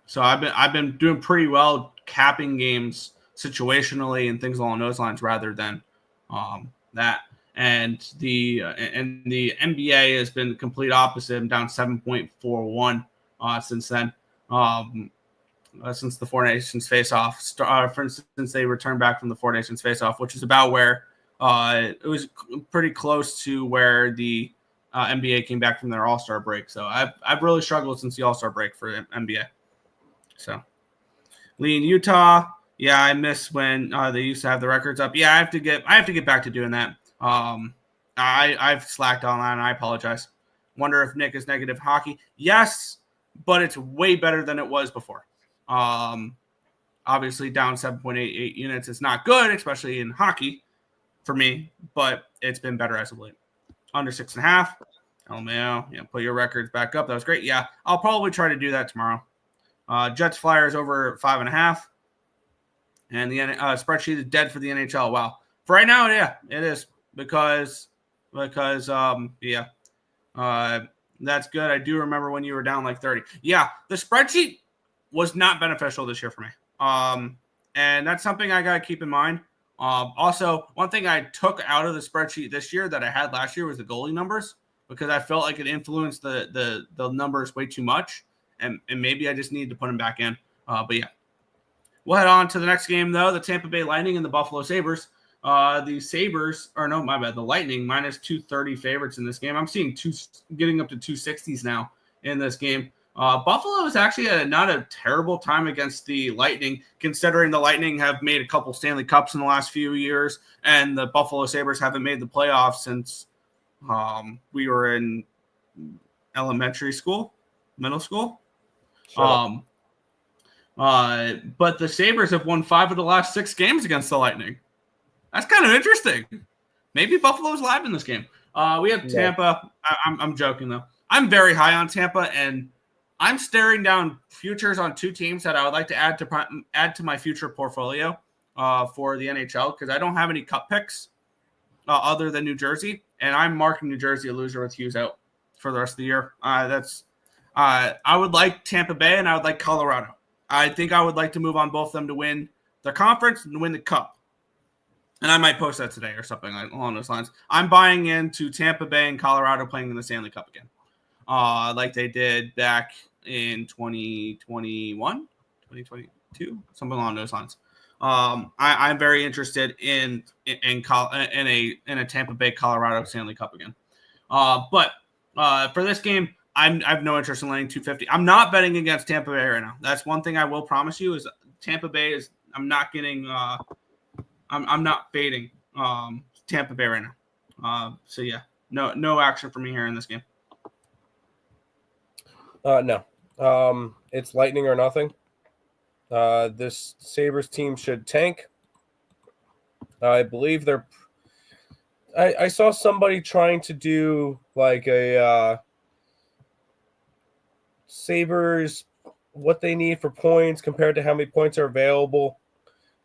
So I've been doing pretty well capping games situationally and things along those lines rather than that. And the NBA has been the complete opposite. I'm down 7.41 since then. Since the Four Nations face-off, for instance, since they returned back from the Four Nations face-off, which is about where it was pretty close to where the NBA came back from their All-Star break. So I've really struggled since the All-Star break for NBA. So Lee in Utah, yeah, I miss when they used to have the records up. Yeah, I have to get back to doing that. I've slacked on that, and I apologize. Wonder if Nick is negative hockey. Yes, but it's way better than it was before. Obviously down 7.88 units. It's not good, especially in hockey for me, but it's been better as of late. Under 6.5. LMAO, yeah, put your records back up. That was great. Yeah, I'll probably try to do that tomorrow. Jets Flyers over 5.5. And the spreadsheet is dead for the NHL. Wow. For right now, yeah, it is because that's good. I do remember when you were down like 30. Yeah, the spreadsheet was not beneficial this year for me. And that's something I got to keep in mind. Also, one thing I took out of the spreadsheet this year that I had last year was the goalie numbers, because I felt like it influenced the numbers way too much. And maybe I just need to put them back in. But yeah. We'll head on to the next game, though. The Tampa Bay Lightning and the Buffalo Sabres. The Lightning minus 230 favorites in this game. I'm seeing getting up to 260s now in this game. Buffalo is actually not a terrible time against the Lightning, considering the Lightning have made a couple Stanley Cups in the last few years, and the Buffalo Sabres haven't made the playoffs since we were in middle school. But the Sabres have won 5 of the last 6 games against the Lightning. That's kind of interesting. Maybe Buffalo's live in this game. We have Tampa. I'm joking, though. I'm very high on Tampa, and I'm staring down futures on 2 teams that I would like to add to my future portfolio for the NHL, because I don't have any cup picks other than New Jersey, and I'm marking New Jersey a loser with Hughes out for the rest of the year. I would like Tampa Bay, and I would like Colorado. I think I would like to move on both of them to win their conference and win the cup. And I might post that today or something along those lines. I'm buying into Tampa Bay and Colorado playing in the Stanley Cup again, like they did back in 2021, 2022, something along those lines. I'm very interested in a Tampa Bay Colorado Stanley Cup again. But for this game, I have no interest in laying 250. I'm not betting against Tampa Bay right now. That's one thing I will promise you is Tampa Bay is. I'm not getting. I'm not fading Tampa Bay right now. So yeah, no action for me here in this game. No. It's lightning or nothing. This Sabres team should tank. I believe they're. I saw somebody trying to do like a Sabres, what they need for points compared to how many points are available.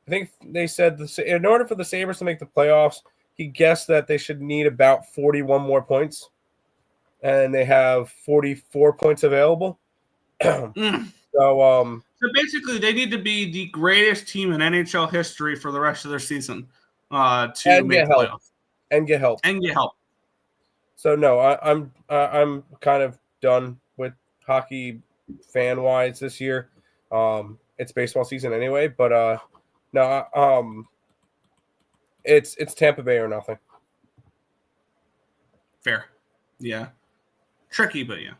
I think they said in order for the Sabres to make the playoffs, he guessed that they should need about 41 more points, and they have 44 points available. So basically, they need to be the greatest team in NHL history for the rest of their season to make the playoffs and get help. So no, I'm kind of done with hockey fan wise this year. It's baseball season anyway, but no, it's Tampa Bay or nothing. Fair, yeah, tricky, but yeah,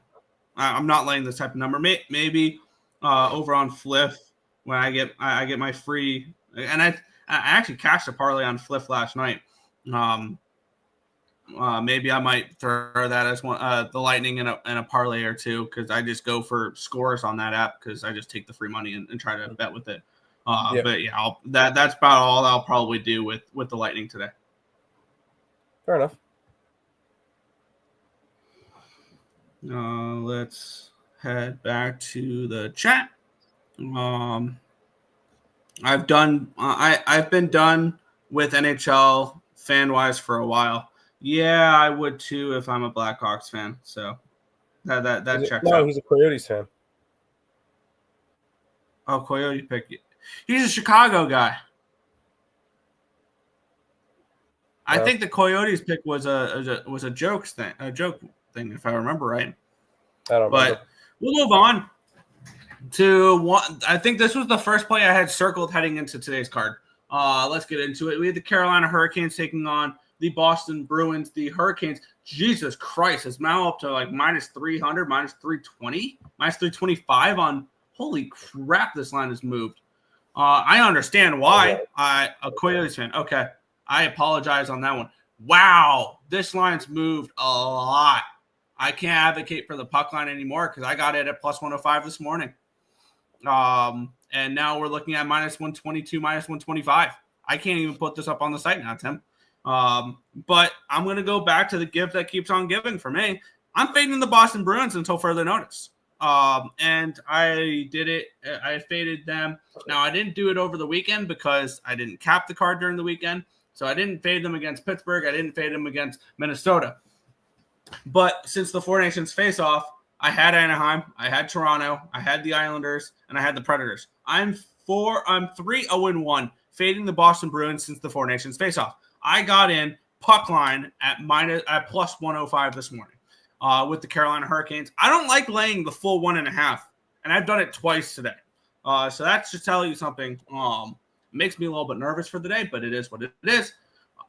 I'm not laying this type of number. Maybe over on Fliff when I get my free, and I actually cashed a parlay on Fliff last night. Maybe I might throw that as one the Lightning in a parlay or two, because I just go for scores on that app because I just take the free money and try to bet with it. But yeah, that's about all I'll probably do with the Lightning today. Fair enough. Let's head back to the chat. I've been done with NHL fan wise for a while. Yeah, I would too if I'm a Blackhawks fan. So that checks out. No, he's a Coyotes fan. Oh, Coyote pick. He's a Chicago guy. I think the Coyotes pick was a joke thing, if I remember right. I don't remember. But we'll move on to one. I think this was the first play I had circled heading into today's card. Let's get into it. We had the Carolina Hurricanes taking on the Boston Bruins. The Hurricanes, Jesus Christ, is now up to like minus 300, minus 320, minus 325 on. Holy crap, this line has moved. I understand why. A Coyotes fan. Okay, I apologize on that one. Wow, this line's moved a lot. I can't advocate for the puck line anymore because I got it at plus 105 this morning. And now we're looking at minus 122, minus 125. I can't even put this up on the site now, Tim. But I'm going to go back to the gift that keeps on giving for me. I'm fading the Boston Bruins until further notice. And I did it. I faded them. Now, I didn't do it over the weekend because I didn't cap the card during the weekend. So I didn't fade them against Pittsburgh. I didn't fade them against Minnesota. But since the Four Nations face-off, I had Anaheim, I had Toronto, I had the Islanders, and I had the Predators. I'm 3-0-1 fading the Boston Bruins since the Four Nations face-off. I got in puck line at plus 105 this morning with the Carolina Hurricanes. I don't like laying the full 1.5, and I've done it twice today. So that should tell you something. Makes me a little bit nervous for the day, but it is what it is.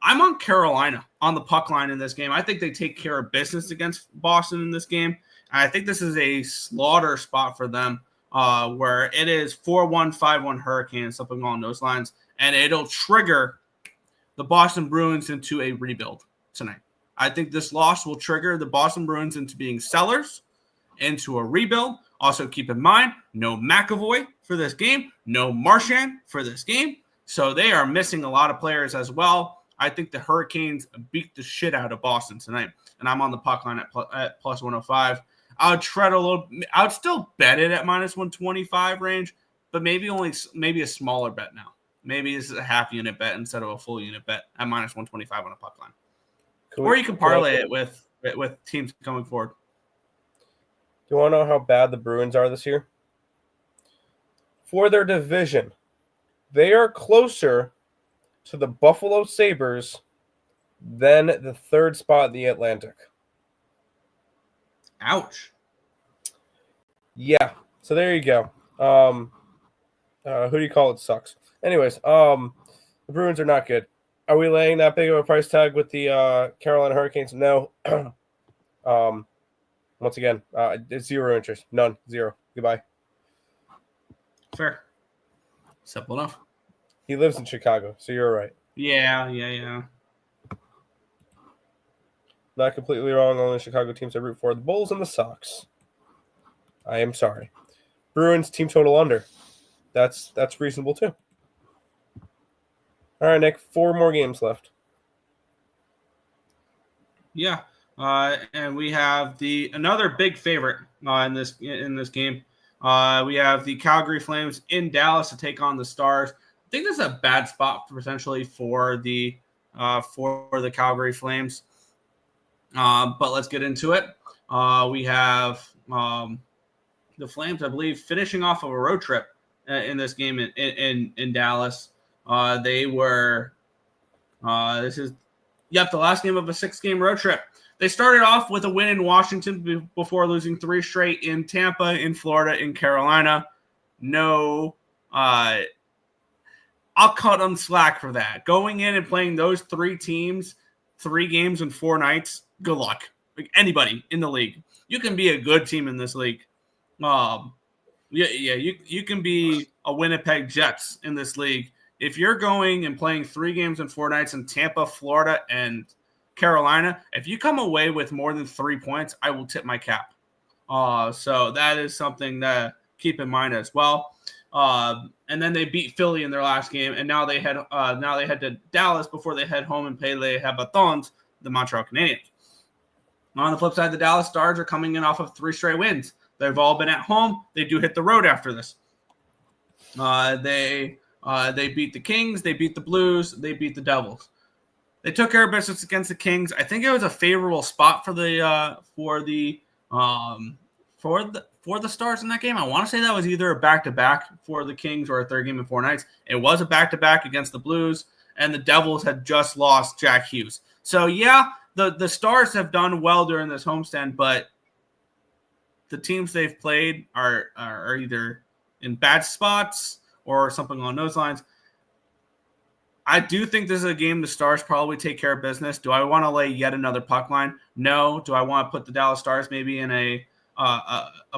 I'm on Carolina on the puck line in this game. I think they take care of business against Boston in this game. I think this is a slaughter spot for them where it is 4-1, 5-1 Hurricanes, something along those lines, and it'll trigger the Boston Bruins into a rebuild tonight. I think this loss will trigger the Boston Bruins into being sellers, into a rebuild. Also, keep in mind, no McAvoy for this game, no Marchand for this game. So they are missing a lot of players as well. I think the Hurricanes beat the shit out of Boston tonight, and I'm on the puck line at plus 105. I would tread a little. I would still bet it at minus 125 range, but maybe a smaller bet now. Maybe this is a half unit bet instead of a full unit bet at minus 125 on a puck line. Or you can parlay it with teams coming forward. Do you want to know how bad the Bruins are this year? For their division, they are closer to the Buffalo Sabres than the third spot in the Atlantic. Ouch. Yeah. So there you go. Who do you call it? Sucks. Anyways, the Bruins are not good. Are we laying that big of a price tag with the Carolina Hurricanes? No. Once again, it's zero interest. None. Zero. Goodbye. Fair. Simple enough. He lives in Chicago, so you're right. Yeah. Not completely wrong on the Chicago teams I root for. The Bulls and the Sox. I am sorry. Bruins team total under. That's reasonable too. All right, Nick. 4 more games left. Yeah, and we have another big favorite in this game. We have the Calgary Flames in Dallas to take on the Stars. I think this is a bad spot potentially for the Calgary Flames. But let's get into it. We have the Flames, I believe, finishing off of a road trip in this game in Dallas. They were the last game of a 6-game road trip. They started off with a win in Washington before losing 3 straight in Tampa, in Florida, in Carolina. No, I'll cut them slack for that. Going in and playing those 3 teams, 3 games in 4 nights, good luck. Like anybody in the league. You can be a good team in this league. You can be a Winnipeg Jets in this league. If you're going and playing 3 games in 4 nights in Tampa, Florida, and Carolina, if you come away with more than 3 points, I will tip my cap. So that is something to keep in mind as well. And then they beat Philly in their last game, and now they head to Dallas before they head home and play Les Habitants, the Montreal Canadiens. On the flip side, the Dallas Stars are coming in off of 3 straight wins. They've all been at home. They do hit the road after this. They beat the Kings, they beat the Blues, they beat the Devils. They took care of business against the Kings. I think it was a favorable spot for the Stars in that game. I want to say that was either a back-to-back for the Kings or a 3rd game in 4 nights. It was a back-to-back against the Blues, and the Devils had just lost Jack Hughes. So yeah, the Stars have done well during this homestand, but the teams they've played are either in bad spots or something along those lines. I do think this is a game the Stars probably take care of business. Do I want to lay yet another puck line? No. Do I want to put the Dallas Stars maybe in a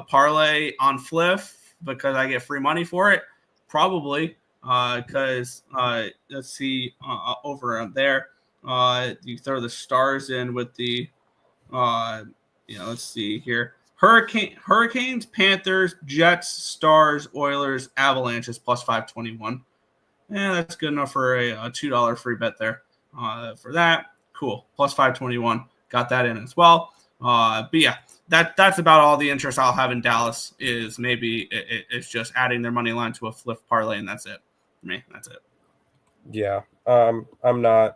parlay on Fliff because I get free money for it? Probably. Because let's see over there. You throw the Stars in with the let's see here. Hurricanes, Panthers, Jets, Stars, Oilers, Avalanches plus 521. Yeah, that's good enough for a $2 free bet there. For that, cool. Plus 521. Got that in as well. But yeah, that's about all the interest I'll have in Dallas is maybe it's just adding their money line to a flip parlay, and that's it for me. That's it. Yeah, I'm not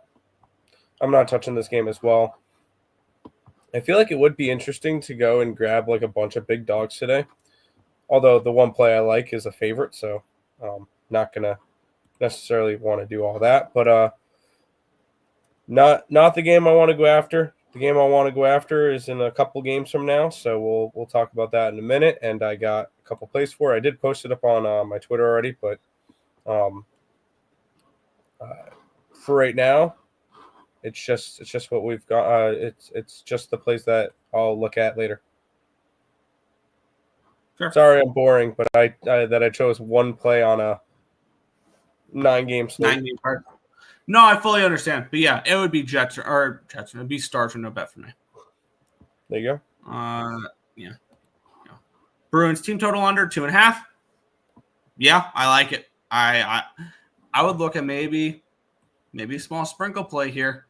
touching this game as well. I feel like it would be interesting to go and grab like a bunch of big dogs today. Although the one play I like is a favorite, so not gonna necessarily want to do all that. But not the game I want to go after. The game I want to go after is in a couple games from now, so we'll talk about that in a minute. And I got a couple plays for it. I did post it up on my Twitter already, but for right now, it's just what we've got. It's just the plays that I'll look at later. Sure. Sorry, I'm boring, but I chose one play on a 9-game slate. 9-game card. No, I fully understand. But yeah, it would be Jets. It'd be Stars or no bet for me. There you go. Yeah. Bruins team total under 2.5. Yeah, I like it. I would look at maybe a small sprinkle play here.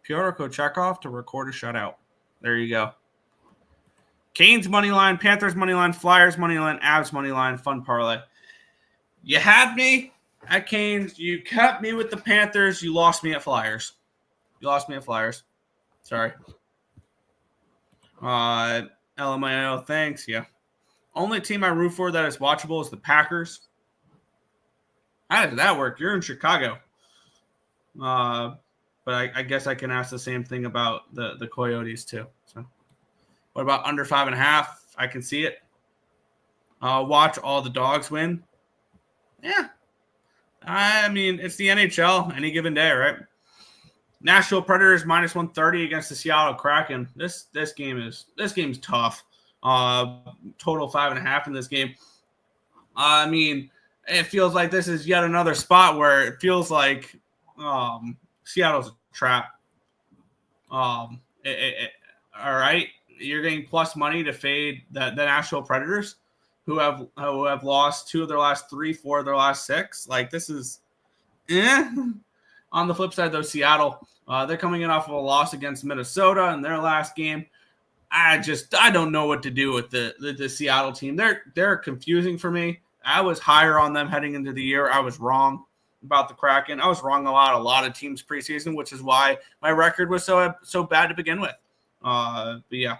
Pyotr Kochetkov to record a shutout. There you go. Canes money line, Panthers money line, Flyers money line, Avs money line, fun parlay. You had me at Canes. You kept me with the Panthers. You lost me at Flyers. Sorry. LMAO, thanks. Yeah. Only team I root for that is watchable is the Packers. How does that work? You're in Chicago. But I guess I can ask the same thing about the Coyotes too. So, what about under 5.5? I can see it. Watch all the dogs win. Yeah. I mean, it's the NHL any given day, right? Nashville Predators minus 130 against the Seattle Kraken. This game's tough. Total 5.5 in this game. I mean, it feels like this is yet another spot where it feels like Seattle's a trap. All right, you're getting plus money to fade the Nashville Predators. who have lost 2 of their last 3, 4 of their last 6. Like, this is On the flip side, though, Seattle, they're coming in off of a loss against Minnesota in their last game. I don't know what to do with the Seattle team. They're confusing for me. I was higher on them heading into the year. I was wrong about the Kraken. I was wrong a lot of teams preseason, which is why my record was so bad to begin with. But yeah,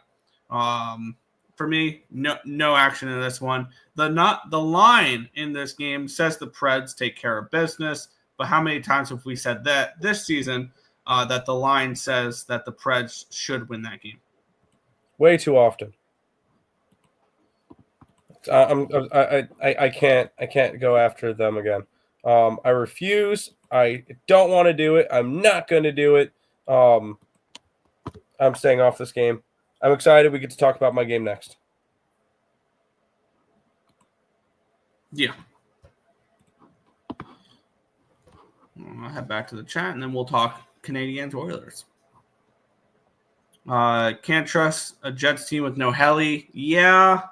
for me, no action in this one. The line in this game says the Preds take care of business, but how many times have we said that this season that the line says that the Preds should win that game? Way too often. I can't go after them again. I refuse. I don't want to do it. I'm not going to do it. I'm staying off this game. I'm excited. We get to talk about my game next. Yeah. I'll head back to the chat, and then we'll talk Canadiens Oilers. Can't trust a Jets team with no heli. Yeah.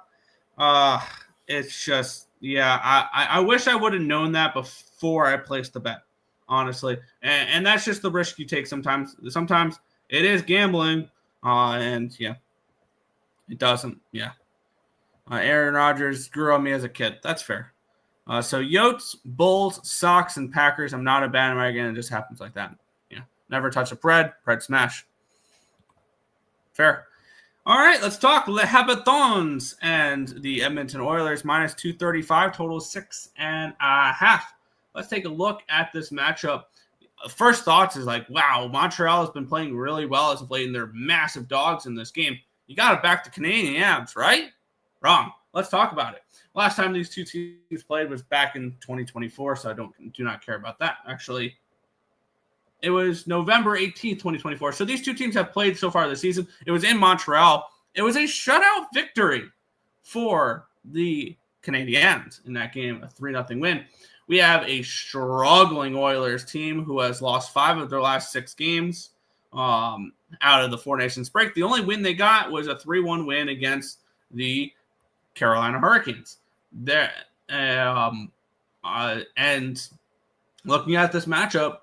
It's just, I wish I would have known that before I placed the bet, honestly. And that's just the risk you take sometimes. Sometimes it is gambling, and yeah, it doesn't. Yeah. Aaron Rodgers grew on me as a kid. That's fair. So Yotes, Bulls, Sox, and Packers. I'm not a bandwagon. It just happens like that. Yeah. Never touch a Pred smash. Fair. All right, let's talk Le Habitants and the Edmonton Oilers minus 235, total 6.5. Let's take a look at this matchup. First thoughts is like, wow, Montreal has been playing really well as of late, and they're massive dogs in this game. You got to back the Canadian Abs, right? Wrong. Let's talk about it. Last time these two teams played was back in 2024, so I do not care about that. Actually, it was November 18th, 2024. So these two teams have played so far this season. It was in Montreal. It was a shutout victory for the Canadiens in that game, a 3-0 win. We have a struggling Oilers team who has lost 5 of their last 6 games out of the Four Nations break. The only win they got was a 3-1 win against the Carolina Hurricanes. And looking at this matchup,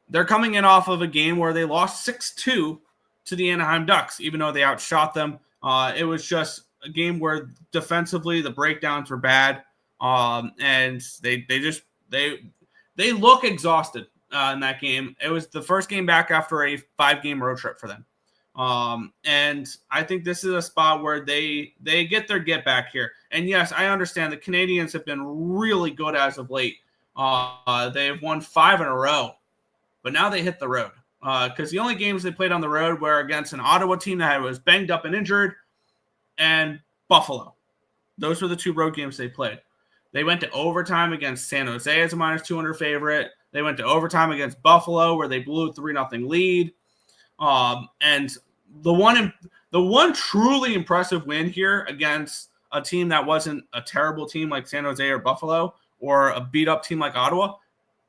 they're coming in off of a game where they lost 6-2 to the Anaheim Ducks, even though they outshot them. It was just a game where defensively the breakdowns were bad, and they look exhausted in that game. It was the first game back after a 5-game road trip for them. And I think this is a spot where they get their get back here. And yes, I understand the Canadians have been really good as of late. They have won 5 in a row. But now they hit the road because the only games they played on the road were against an Ottawa team that was banged up and injured and Buffalo. Those were the 2 road games they played. They went to overtime against San Jose as a minus 200 favorite. They went to overtime against Buffalo where they blew a 3-0 lead. And the one truly impressive win here against a team that wasn't a terrible team like San Jose or Buffalo or a beat-up team like Ottawa,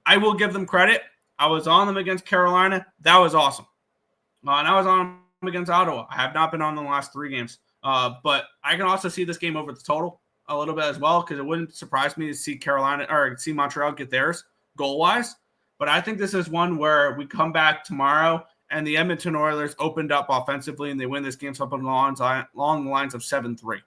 I will give them credit. I was on them against Carolina. That was awesome. And I was on them against Ottawa. I have not been on them the last 3 games. But I can also see this game over the total a little bit as well because it wouldn't surprise me to see Carolina or see Montreal get theirs goal-wise. But I think this is one where we come back tomorrow and the Edmonton Oilers opened up offensively and they win this game something along the lines of 7-3.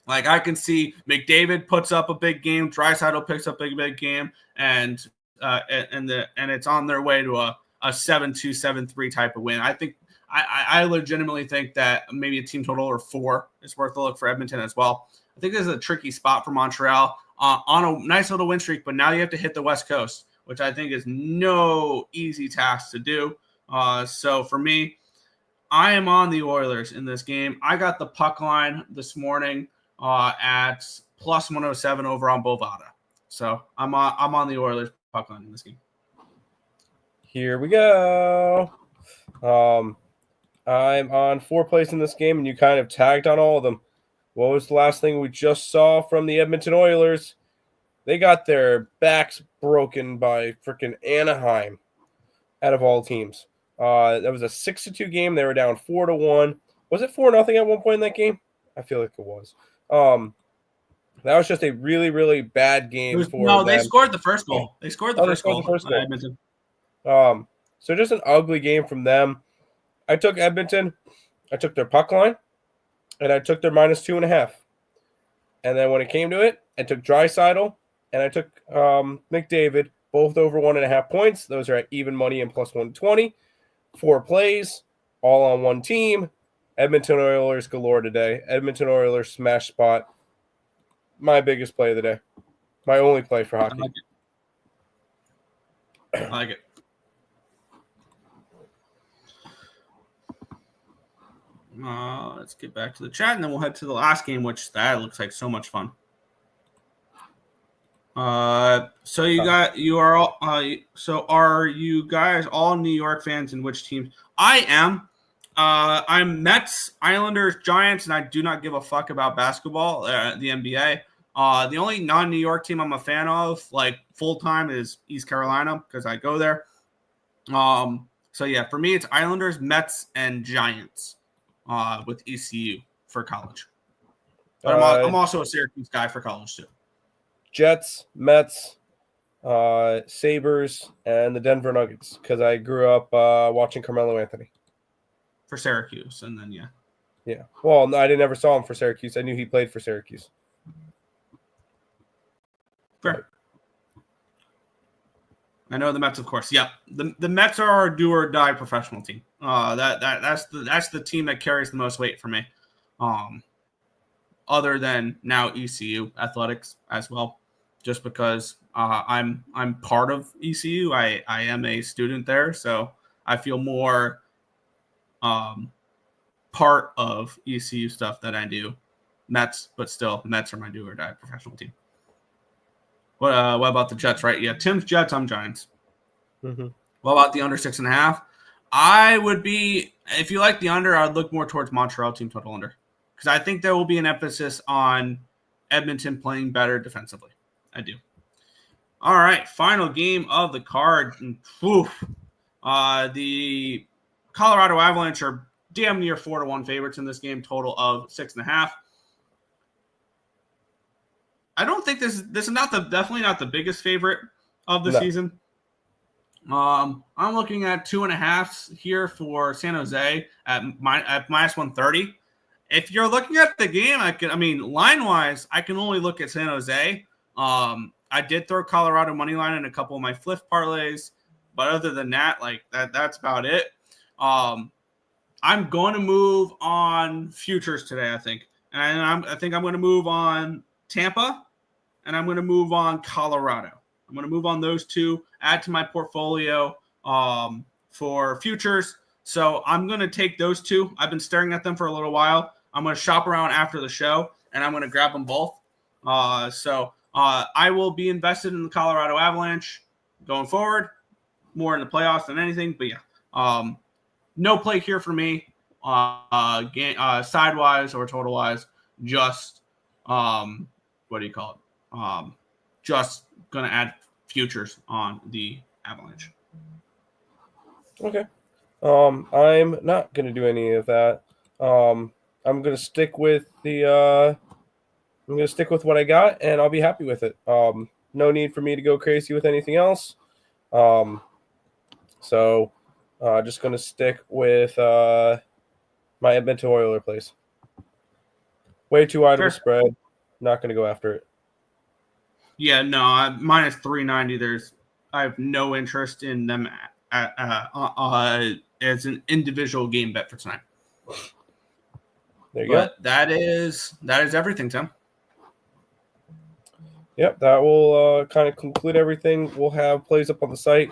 Like I can see McDavid puts up a big game, Draisaitl picks up a big game, and it's on their way to a 7-2, 7-3 type of win. I think I legitimately think that maybe a team total or 4 is worth a look for Edmonton as well. I think this is a tricky spot for Montreal on a nice little win streak, but now you have to hit the West Coast, which I think is no easy task to do. So for me, I am on the Oilers in this game. I got the puck line this morning at plus 107 over on Bovada. So I'm on the Oilers puck line in this game. Here we go. I'm on 4 plays in this game, and you kind of tagged on all of them. What was the last thing we just saw from the Edmonton Oilers? They got their backs broken by freaking Anaheim out of all teams. That was a 6-2 game. They were down 4-1. Was it 4-0 at one point in that game? I feel like it was. That was just a really, really bad game for them. They scored the first goal. They scored the first goal. Edmonton. So just an ugly game from them. I took Edmonton. I took their puck line, and I took their -2.5. And then when it came to it, I took Draisaitl, and I took McDavid, both over 1.5 points. Those are at even money and +120. 4 plays, all on one team. Edmonton Oilers galore today. Edmonton Oilers smash spot. My biggest play of the day. My only play for hockey. I like it. Let's get back to the chat, and then we'll head to the last game, which that looks like so much fun. So are you guys all New York fans, and which teams? I am. I'm Mets, Islanders, Giants, and I do not give a fuck about basketball, the NBA. The only non-New York team I'm a fan of, like full-time, is East Carolina because I go there. So yeah, for me, it's Islanders, Mets, and Giants with ECU for college. But I'm also a Syracuse guy for college too. Jets, Mets, Sabres, and the Denver Nuggets because I grew up watching Carmelo Anthony. For Syracuse, and then yeah. Well, no, I never saw him for Syracuse. I knew he played for Syracuse. Fair. I know the Mets, of course. Yeah, the Mets are our do or die professional team. That's the team that carries the most weight for me. Other than now ECU athletics as well, just because I'm part of ECU. I am a student there, so I feel more part of ECU stuff than I do Mets, but still Mets are my do or die professional team. What about the Jets, right? Yeah, Tim's Jets, I'm Giants. Mm-hmm. What about the under 6.5? I would be, if you like the under, I would look more towards Montreal team total under, because I think there will be an emphasis on Edmonton playing better defensively. I do. All right, final game of the card. The Colorado Avalanche are damn near 4-1 favorites in this game, total of 6.5. I don't think this is definitely not the biggest favorite of the season. I'm looking at 2.5 here for San Jose at -130. If you're looking at the game, line wise, I can only look at San Jose. I did throw Colorado money line in a couple of my flip parlays, but other than that, that's about it. I'm going to move on futures today, I think. And I think I'm going to move on Tampa, and I'm going to move on Colorado. I'm going to move on those two, add to my portfolio for futures. So I'm going to take those two. I've been staring at them for a little while. I'm going to shop around after the show, and I'm going to grab them both. I will be invested in the Colorado Avalanche going forward, more in the playoffs than anything. But yeah, no play here for me, sidewise or total wise. Just just going to add futures on the Avalanche. Okay. I'm not going to do any of that. I'm going to stick with what I got, and I'll be happy with it. No need for me to go crazy with anything else. So just going to stick with my Edmonton Oilers plays. Way too wide of a spread. Not going to go after it. Yeah, no, -390. I have no interest in them as an individual game bet for tonight. There you go. That is everything, Tim. Yep, that will kind of conclude everything. We'll have plays up on the site.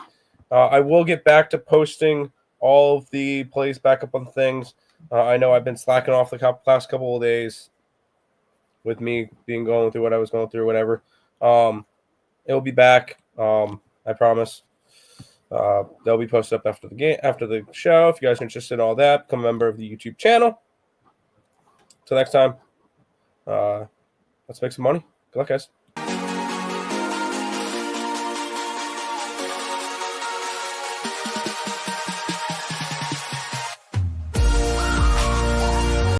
I will get back to posting all of the plays back up on things. I know I've been slacking off the last couple of days with me going through what I was going through, whatever. It'll be back. I promise. They'll be posted up after the game, after the show. If you guys are interested in all that, become a member of the YouTube channel. Till next time, let's make some money. Good luck, guys.